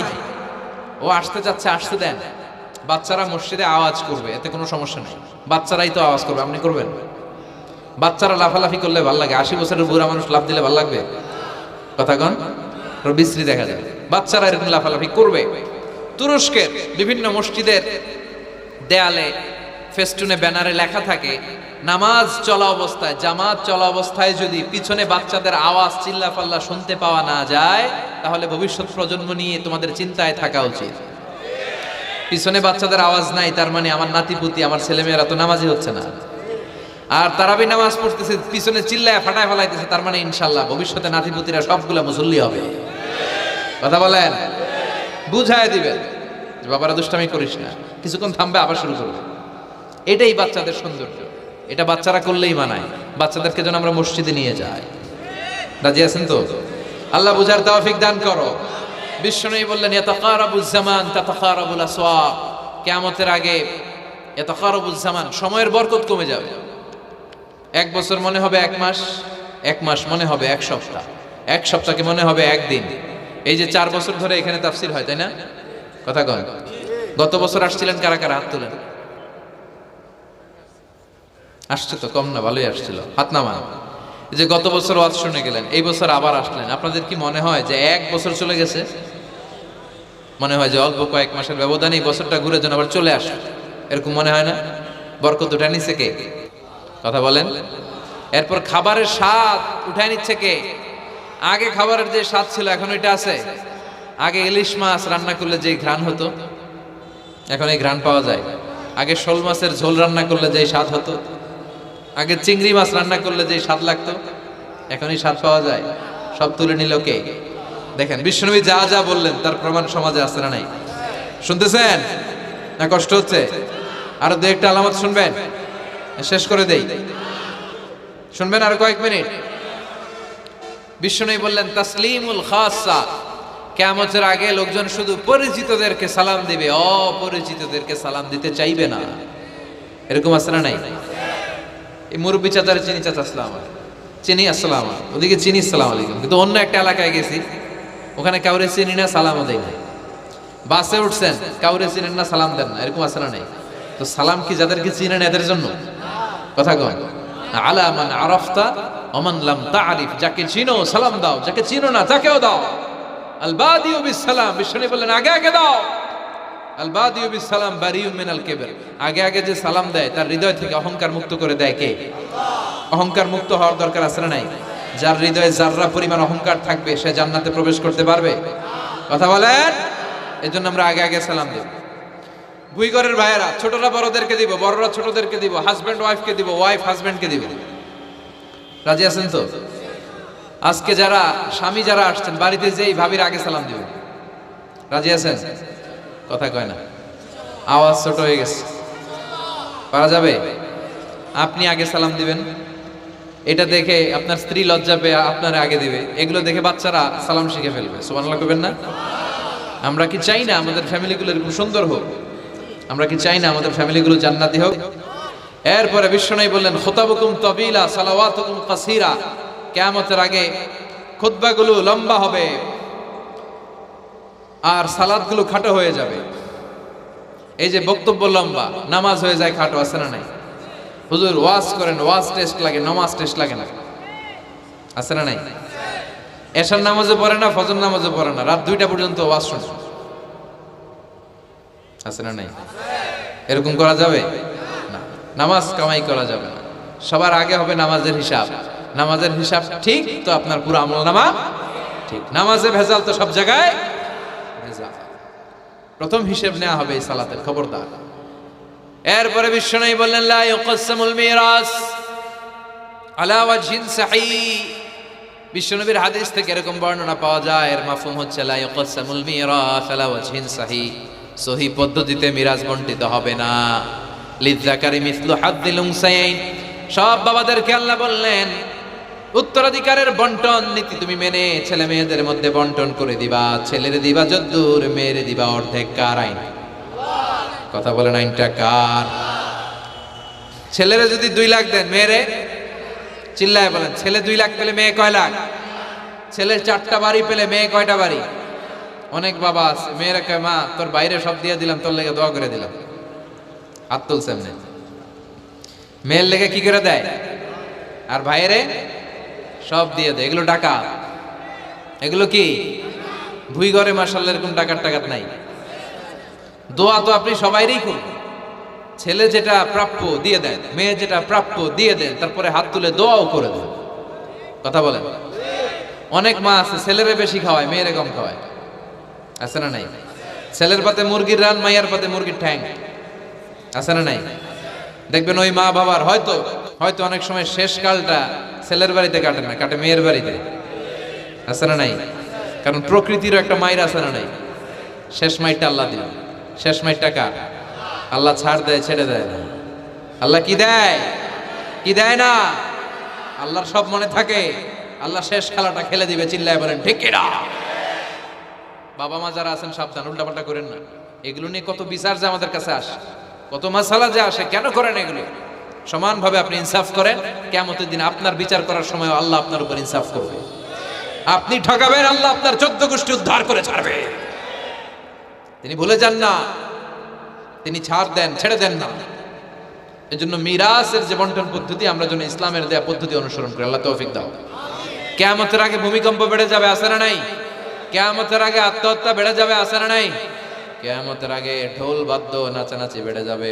ও আসতে চাচ্ছে, আসতে দেন। বাচ্চারা মসজিদে আওয়াজ করবে, এতে কোনো সমস্যা নেই। বাচ্চারাই তো আওয়াজ করবে, আপনি করবেন? বাচ্চারা লাফালাফি করলে ভাল লাগে, 80 বছরের বুড়া মানুষ লাফ দিলে ভাল লাগবে? কথা কন, বিশ্রী দেখা যায়। বাচ্চারা এরকম লাফালাফি করবে। তুরস্কের বিভিন্ন মসজিদের দেয়ালে ফেস্টুনে ব্যানারে লেখা থাকে, নামাজ চলা অবস্থায়, জামাত চলা অবস্থায় যদি পিছনে বাচ্চাদের আওয়াজ চিল্লাফাল্লা শুনতে পাওয়া না যায়, তাহলে ভবিষ্যৎ প্রজন্ম নিয়ে তোমাদের চিন্তায় থাকা উচিত। পিছনে বাচ্চাদের আওয়াজ নাই, তার মানে আমার নাতিপুতি, আমার ছেলেমেয়েরা তো নামাজি হচ্ছে না। আর তারাবি নামাজ পড়তেছে, পিছনে চিল্লায় ফাটায় ফেলাইতেছে, তার মানে ইনশাল্লাহ ভবিষ্যতে নাতিপুতিরা সবগুলা মুসল্লি হবে, কথা বলেন। বুঝায় দিবেন যে বাবারা দুষ্টামি করিস না, কিছুক্ষণ থামবে আবার শুরু করবে। এটাই বাচ্চাদের সৌন্দর্য, এটা বাচ্চারা করলেই মানায়। বাচ্চাদেরকে যেন আমরা মসজিদে নিয়ে যাই। রাজি আছেন তো? আল্লাহ বুঝার তৌফিক দান করো। বিশ্বনবী বললেন, ইয়াতাকারাবুজ জামান তাতাকারাবুল আসওয়াক। কিয়ামতের আগে ইয়াতাকারাবুজ জামান, সময়ের বরকত কমে যাবে। 1 বছর মনে হবে 1 মাস, 1 মাস মনে হবে 1 সপ্তাহ, 1 সপ্তাহকে মনে হবে 1 দিন। এই যে 4 বছর ধরে এখানে তাফসীর হয়, তাই না? কথা কন। গত বছর আসছিলেন কারা কারা? হাত তোলেন। আসছে তো, কম না, ভালোই আসছিল, হাত নামান। এই যে গত বছর ওয়াজ শুনে গেলেন, এই বছর আবার আসলেন, আপনাদের কি মনে হয় যে 1 বছর চলে গেছে? মনে হয় যে অল্প কয়েক মাসের ব্যবধানে এই বছরটা ঘুরে যেন আবার চলে আসে, এরকম মনে হয় না? বরকত উঠায় নিচ্ছে কে? কথা বলেন। এরপর খাবারের স্বাদ উঠায় নিচ্ছে কে? আগে খাবারের যে স্বাদ ছিল এখন ওইটা আছে? আগে ইলিশ মাছ রান্না করলে যে ঘ্রাণ হতো, এখন এই ঘ্রাণ পাওয়া যায়? আগে শোল মাছের ঝোল রান্না করলে যে স্বাদ হতো, আগে চিংড়ি মাছ রান্না করলে যে স্বাদ লাগতো, এখন এই স্বাদ পাওয়া যায়? সব তুলে নিল কে? দেখেন বিশ্বনবী যা যা বললেন তার প্রমাণ সমাজে আছে না নাই? শুনতেছেন না? কষ্ট হচ্ছে? আরো 2-1টা আলামত শুনবেন, শেষ করে দেই। শুনবেন আর কয়েক মিনিট। বিশ্বনবী বললেন, তাসলিমুল খাসা। কিয়ামতের আগে লোকজন শুধু পরিচিতদেরকে সালাম দিবে, অপরিচিতদেরকে সালাম দিতে চাইবে না। এরকম আছে না নাই? এই মুরব্বী চাচারে চিনি, চাচা আসসালাম আলাইকুম, চিনি আসসালাম আলাইকুম, ওদিকে চিনি আসসালাম আলাইকুম। কিন্তু অন্য একটা এলাকায় গেছি, ওখানে কাউরে চিনি না, সালামও দেয় না। বাসে উঠছেন, কাউরে চিনেন না, সালাম দেন না, এরকম আছে না নাই? তো সালাম কি যাদেরকে চিনেন এদের জন্য? কথা কন। আলা মান আরাফতা ওয়া মান লাম তা'রিফ। যাকে চিনো সালাম দাও, যাকে চিনো না তাকেও দাও। আল বাদিউ বিস সালাম, বিশ্বনবী বললেন আগে আগে দাও। আল বাদিউ বিস সালাম বারিউম মিনাল কিবর। আগে আগে যে সালাম দেয় তার হৃদয় থেকে অহংকার মুক্ত করে দেয় কে? আল্লাহ। অহংকার মুক্ত হওয়ার দরকার আছে না নাই? যার হৃদয়ে যাররা পরিমাণ অহংকার থাকবে সে জান্নাতে প্রবেশ করতে পারবে? কথা বলেন। এজন্য আমরা আগে আগে সালাম দেব। বুইগরের ভাইয়েরা ছোটরা বড়দেরকে দিব, বড়রা ছোটদেরকে দিব, হাজব্যান্ড ওয়াইফকে দিব, ওয়াইফ হাজব্যান্ডকে দিব। রাজি আছেন তো? আজকে যারা স্বামী যারা আসছেন বাড়িতে যেই ভাবির আগে সালাম দিবেন। রাজি আছেন? কথা কয় না, আওয়াজ ছোট হয়ে গেছে। পারা যাবে? আপনি আগে সালাম দিবেন, এটা দেখে আপনার স্ত্রী লজ্জা পেয়ে আপনার আগে দিবে, এগুলো দেখে বাচ্চারা সালাম শিখে ফেলবে। সুবহানাল্লাহ কইবেন না? আমরা কি চাই না আমাদের ফ্যামিলিগুলো এরকম সুন্দর হোক? আমরা কি চাই না আমাদের ফ্যামিলিগুলো জান্নাতি হোক? এরপরে বিশ্বনবী বললেন, খুতাবুকুম তাবিলা সালাওয়াতুকুম কাসীরা, কিয়ামতের আগে খুতবাগুলো লম্বা হবে আর সালাতগুলো খাটো হয়ে যাবে। এই যে বক্তব্য লম্বা, নামাজ হয়ে যায় খাটো, আছে না নাই? হুজুর ওয়াজ করেন, ওয়াজ টেস্ট লাগে, নামাজ টেস্ট লাগে না, আছে না নাই? এশার নামাজও পড়ে না, ফজর নামাজও পড়ে না, রাত 2টা পর্যন্ত ওয়াজ শুনে, আছে না নাই? এরকম করা যাবে না। নামাজ কামাই করা যাবে না। সবার আগে হবে নামাজের হিসাব। নামাজের হিসাব ঠিক তো আপনার পুরো আমলনামা ঠিক। নামাজে ভেজাল তো সব জায়গায় ভেজাল। প্রথম হিসাব নেওয়া হবে এই সালাতের, খবরদার। এরপরে বিশ্বনবী বললেন, লা ইউকসামুল মিরাস আলা ওয়াজহিন সহিহ। বিশ্বনবীর হাদিস থেকে এরকম বর্ণনা পাওয়া যায়, এর মাফহুম হচ্ছে লা ইউকসামুল মিরাস আলা ওয়াজহিন সহিহ, সহিহ পদ্ধতিতে মিরাজ বণ্টিত হবে না। লিযযাকারি মিসলু হাদ্দিল উনসায়াইন, সব বাবাদেরকে আল্লাহ বললেন উত্তরাধিকারের বন্টন নীতি তুমি মেনে ছেলে মেয়েদের মধ্যে বন্টন করে দিবা। ছেলের দিবা যদ্দুর, মেয়ের দিবা অর্ধেক। কার আইন? কথা বলেন, আইনটা কার? ছেলেরা যদি 2 লাখ দেন, মেয়েরে চিল্লায় বলেন, ছেলে 2 লাখ পেলে মেয়ে কয় লাখ? ছেলে 4টা বাড়ি পেলে মেয়ে কয়টা বাড়ি? অনেক বাবা আছে মেয়েরা কয়, মা তোর বাইরে সব দিয়ে দিলাম, তোর লেগে দোয়া করে দিলাম। হাত তুলছে এমনি। মেয়ের লেগে কি করে দেয়? আর ভাইয়েরে সব দিয়ে দেয়। এগুলো টাকা, এগুলো কি ভুই ঘরে মাশাআল্লাহ এরকম টাকার টাকাত নাই। দোয়া তো আপনি সবাইরই করবেন। ছেলে যেটা প্রাপ্য দিয়ে দেন, মেয়ে যেটা প্রাপ্য দিয়ে দেন, তারপরে হাত তুলে দোয়াও করে দেন। কথা বলেন। অনেক মা আছে ছেলেরে বেশি খাওয়ায়, মেয়েরে কম খাওয়ায়, আছে না নাই? ছেলের পাতে মুরগির রান, মাইয়ার পাতে মুরগির ঠ্যাং, আছে না নাই? দেখবেন ওই মা বাবার হয়তো অনেক সময় শেষ কালটা ছেলের বাড়িতে কাটে না, কাটে মেয়ের বাড়িতে, আছে না নাই? কারণ প্রকৃতিরও একটা মায়ের, আছে না নাই? শেষ মাইরটা আল্লাহ দিল। শেষ মাইরটা কার? আল্লাহ ছাড় দেয়, ছেড়ে দেয় না। আল্লাহ কি দেয়? কি দেয় না? আল্লাহর সব মনে থাকে। আল্লাহ শেষ খেলাটা খেলে দিবে। চিল্লায় বলেন ঠিক কিনা? বাবা মা যারা আছেন সাবধান, উল্টাপাল্টা করেন না। এগুলো নিয়ে কত বিচার যে আমাদের কাছে আসে, কত মাসালা যে আসে। কেন করেন এগুলো? সমানভাবে আপনি ইনসাফ করেন, কিয়ামতের দিন আপনার বিচার করার সময় আল্লাহ আপনার উপর ইনসাফ করবে। আপনি ঠকাবেন, আল্লাহ আপনার 14 গোষ্ঠী উদ্ধার করে ছাড়বে। তিনি ভুলে যান না, তিনি ছাড় দেন, ছেড়ে দেন না। এজন্য মিরাসের যে বন্টন পদ্ধতি, আমরা যেন ইসলামের দেয়া পদ্ধতি অনুসরণ করি। আল্লাহ তৌফিক দাও। কিয়ামতের আগে ভূমিকম্প বেড়ে যাবে, আছে না নাই? কিয়ামতের আগে আত্মহত্যা বেড়ে যাবে, আছে না নাই? কিয়ামতের আগে ঢোল বাদ্য নাচানাচি বেড়ে যাবে,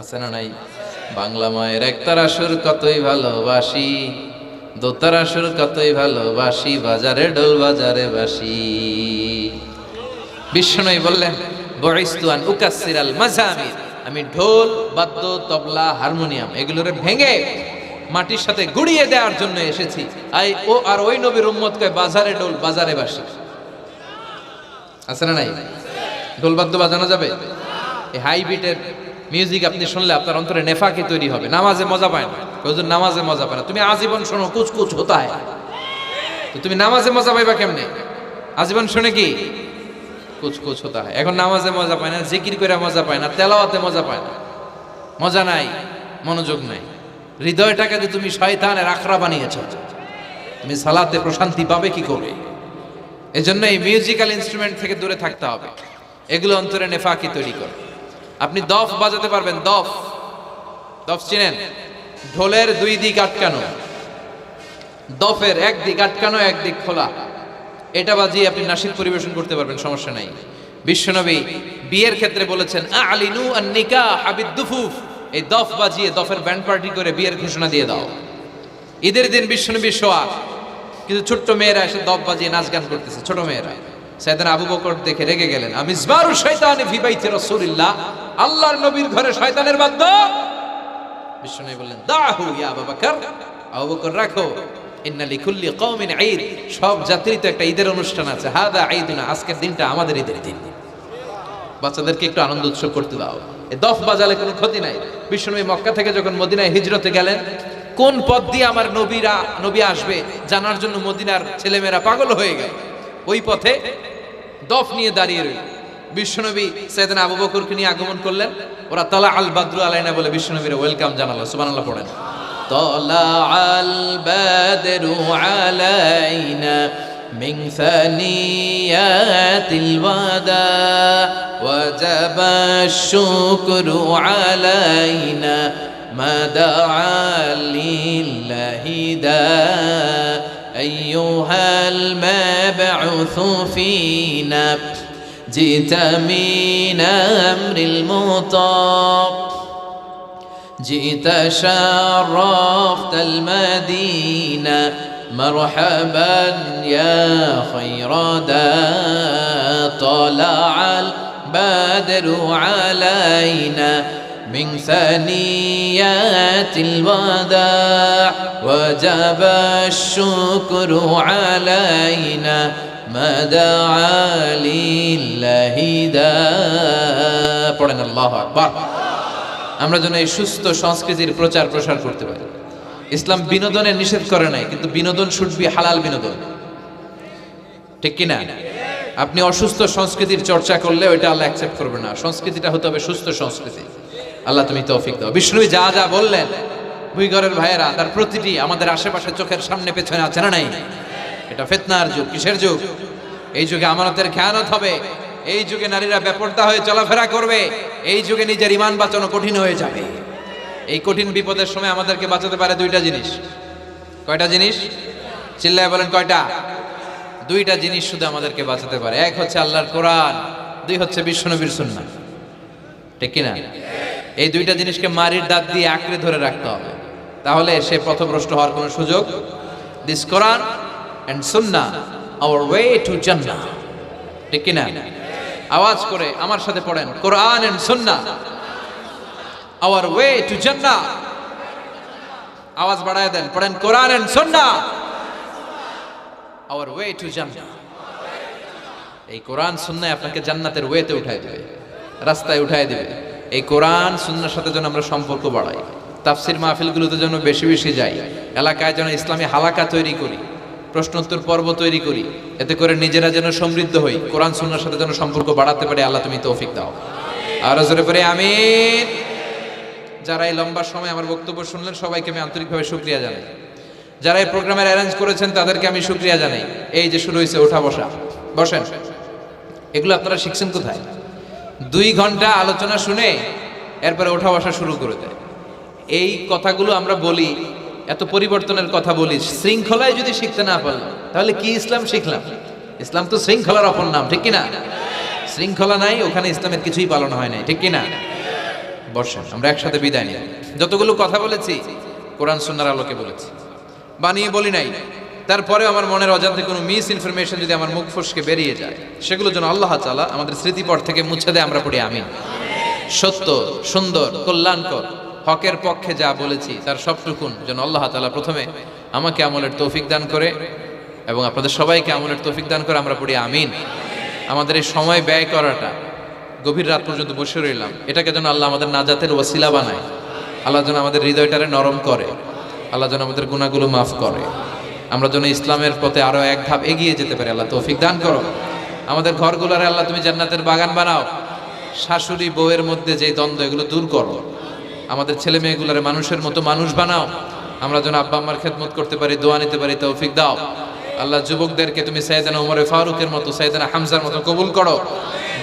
আছে না নাই? বাংলা মায়ের একতারা সুর কতই ভালোবাসি, দোতারা সুর কতই ভালোবাসি, বাজারে ঢোল বাজারে বাসি। বিশ্বনবী বললেন, বুইসতু আন উকাসসিরাল মাযামির, আমি ঢোল বাদ্য তবলা হারমোনিয়াম এগুলোরে ভেঙে মাটির সাথে গুড়িয়ে দেওয়ার জন্য এসেছি। আর ওই নবীর উম্মত কয় বাজারে ঢোল বাজারে বাসি, আছে না নাই? ঢোল বাদ্য বাজানো যাবে? এই হাই বিটের মিউজিক আপনি শুনলে আপনার অন্তরে নেফাকি তৈরি হবে। নামাজে মজা পায় না, হুজুর নামাজে মজা পায় না। তুমি আজীবন শোনো কুচ কুচ হতা হয়, তো তুমি নামাজে মজা পাইবা কেমনে? আজীবন শুনে কি কুচ কুচ হতা হয়। এখন নামাজে মজা পায় না, জিকির করে মজা পায় না, তেলাওয়াতে মজা পায় না, মজা নাই, মনোযোগ নাই। হৃদয়টাকে যে তুমি শয়তানের আখড়া বানিয়েছ, তুমি সালাতে প্রশান্তি পাবে কি করে? এজন্য এই মিউজিক্যাল ইনস্ট্রুমেন্ট থেকে দূরে থাকতে হবে। এগুলো অন্তরে নেফাকি তৈরি করে। আপনি দফ বাজাতে পারবেন? দফ, দফ চিনেন? ঢোলের 2 দিক আটকানো, দফের এক দিক আটকানো, এক দিক খোলা। এটা বাজিয়ে আপনি নাশিদ পরিবেশন করতে পারবেন, সমস্যা নাই। বিশ্বনবী বিয়ের ক্ষেত্রে বলেছেন, আলিনু আন নিকাহ বিদ্দুফুফ, এই দফ বাজিয়ে দফের ব্যান্ড পার্টি করে বিয়ের ঘোষণা দিয়ে দাও। ঈদের দিন বিশ্বনবী শোয়া, কিন্তু ছোট্ট মেয়েরা এসে দফ বাজিয়ে নাচ গান করতেছে, ছোট মেয়েরা। সাইয়েদনা আবু বকর দেখে রেগে গেলেন, আমিজবারু শয়তানি ফি বাইতি রাসূলিল্লাহ, আল্লাহর নবীর ঘরে শয়তানের বাদ্য। বিশ্বনবী বললেন, দাহু ইয়া আবু বকর, আবু বকর রাখো, ইন্না লিকুল্লি কওমিন ঈদ, সব জাতিরই তো একটা ঈদের অনুষ্ঠান আছে, হাদা ঈদুনা, আজকের দিনটা আমাদের ঈদের দিন। বাচ্চাদেরকে একটু আনন্দ উৎসব করতে দাও। এই দফ বাজালে কোনো ক্ষতি নাই। বিশ্বনবী মক্কা থেকে যখন মদিনায় হিজরতে গেলেন, কোন পথ দিয়ে আমার নবী আসবে জানার জন্য মদিনার ছেলেমেয়েরা পাগল হয়ে গেল। ওই পথে দফ নিয়ে দাঁড়িয়ে রইল। বিশ্বনবী সাইয়েদনা আবু বকরকে নিয়ে আগমন করলেন। ওরা তালা আল বাদরু আলাইনা বলে বিশ্বনবীর ওয়েলকাম জানালো। সুবহানাল্লাহ পড়েন। তালা আল বাদরু আলাইনা من ثنيات الوداع وجب الشكر علينا ما دعا لله داع أيها المبعوث فينا جئت من أمر المطاع جئت شرفت المدينة مرحبا يا خير داع طلع البدر علينا من ثنيات الوداع وجب الشكر علينا ما دعا لله داع পড়েন আল্লাহু আকবার। আমরা যেন এই সুস্থ সংস্কৃতির প্রচার প্রসার করতে পারি। ইসলাম বিনোদনের নিষেধ করে নাই, কিন্তু বিনোদন শুড বি হালাল বিনোদন, ঠিক কিনা? আপনি অসুস্থ সংস্কৃতির চর্চা করলে ওইটা আল্লাহ অ্যাকসেপ্ট করবে না। সংস্কৃতিটা হতে হবে সুস্থ সংস্কৃতি। আল্লাহ তুমি তৌফিক দাও। বিষ্ণুবী যা যা বললেন, ভুইঘরের ভাইয়েরা, তার প্রতিটি আমাদের আশেপাশে চোখের সামনে পেছনে আছে না নাই? এটা ফিতনার যুগ। কিসের যুগ? এই যুগে আমানতের খেয়ানত হবে, এই যুগে নারীরা বেপরদা হয়ে চলাফেরা করবে, এই যুগে নিজের ঈমান বাঁচানো কঠিন হয়ে যাবে। এই কঠিন বিপদের সময় আমাদেরকে বাঁচাতে পারে দুইটা জিনিস। কয়টা জিনিস? চিল্লায় বলেন কয়টা? দুইটা জিনিস শুধু আমাদেরকে বাঁচাতে পারে। এক হচ্ছে আল্লাহর কোরআন, দুই হচ্ছে বিশ্বনবীর সুন্নাহ, ঠিক কিনা? এই দুইটা জিনিসকে মারির দাঁত দিয়ে আঁকড়ে ধরে রাখতে হবে, তাহলে সে পথভ্রষ্ট হওয়ার কোনো সুযোগ। This Quran and Sunnah hour way to জান্নাহ, ঠিক কিনা? আওয়াজ করে আমার সাথে পড়েন, কোরআন and Sunnah our way to Jannah. আওয়াজ বাড়ায় দেন, পড়েন, কোরআন and Sunnah our way to Jannah. এই কোরআন সুন্নাহ আপনাকে জান্নাতের ওয়েতে উঠায় দিবে, রাস্তায় উঠায় দিবে। এই কোরআন সুন্নাহর সাথে যেন আমরা সম্পর্ক বাড়াই, তাফসির মাহফিলগুলোতে যেন বেশি বেশি যাই, এলাকায় যেন ইসলামী হালাকা তৈরি করি, প্রশ্নোত্তর পর্ব তৈরি করি, এতে করে নিজেরা যেন সমৃদ্ধ হই, কোরআন সুন্নাহর সাথে যেন সম্পর্ক বাড়াতে পারি। আল্লাহ তুমি তৌফিক দাও। আর জোরে করে আমিন। যারা এই লম্বা সময় আমার বক্তব্য শুনলেন সবাইকে আমি আন্তরিকভাবে শুকরিয়া জানাই। যারা এই প্রোগ্রামের অ্যারেঞ্জ করেছেন তাদেরকে আমি শুকরিয়া জানাই। এই যে শুরু হয়েছে ওঠা বসা, বসেন, এগুলো আপনারা শিখছেন কোথায়? 2 ঘন্টা আলোচনা শুনে এরপরে ওঠা বসা শুরু করে দেয়। এই কথাগুলো আমরা বলি, এত পরিবর্তনের কথা বলি, শৃঙ্খলায় যদি শিখতে না পারলাম তাহলে কি ইসলাম শিখলাম? ইসলাম তো শৃঙ্খলার অপর নাম, ঠিক কিনা? শৃঙ্খলা নাই, ওখানে ইসলামের কিছুই পালন হয় নাই, ঠিক কিনা? বর্ষা আমরা একসাথে বিদায় নিই। যতগুলো কথা বলেছি কোরআন সুন্নাহর আলোকে বলেছি, বানিয়ে বলি নাই। তারপরেও আমার মনের অজান্তে কোনো মিস ইনফরমেশন যদি আমার মুখ ফসকে বেরিয়ে যায়, সেগুলো যেন আল্লাহ তাআলা আমাদের স্মৃতিপট থেকে মুছে দেয়। আমরা পড়ি আমিন। সত্য, সুন্দর, কল্যাণকর, হকের পক্ষে যা বলেছি তার সবটুকুন যেন আল্লাহ তাআলা প্রথমে আমাকে আমলের তৌফিক দান করে এবং আপনাদের সবাইকে আমলের তৌফিক দান করে। আমরা পড়ি আমিন। আমাদের এই সময় ব্যয় করাটা, গভীর রাত পর্যন্ত বসে রইলাম, এটাকে যেন আল্লাহ আমাদের নাজাতের ওয়াসিলা বানায়। আল্লাহ যেন আমাদের হৃদয়টারে নরম করে, আল্লাহ যেন আমাদের গুনাহগুলো মাফ করে, আমরা যেন ইসলামের পথে আরো এক ধাপ এগিয়ে যেতে পারি। আল্লাহ তৌফিক দান করো। আমাদের ঘরগুলোরে আল্লাহ তুমি জান্নাতের বাগান বানাও। শাশুড়ি বউয়ের মধ্যে যে দ্বন্দ্ব, এগুলো দূর করো। আমাদের ছেলে মেয়েগুলোরে মানুষের মতো মানুষ বানাও। আমরা যেন আব্বা আম্মার খেদমত করতে পারি, দোয়া নিতে পারি, তৌফিক দাও। আল্লাহ যুবকদেরকে তুমি সাইয়েদনা ওমর ফারুকের মতো, সাইয়েদনা হামজার মতো কবুল করো।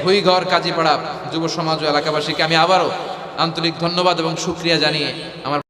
ভুইঘর, কাজীপাড়া যুব সমাজ ও এলাকাবাসীকে আমি আবারও আন্তরিক ধন্যবাদ এবং শুকরিয়া জানিয়ে আমার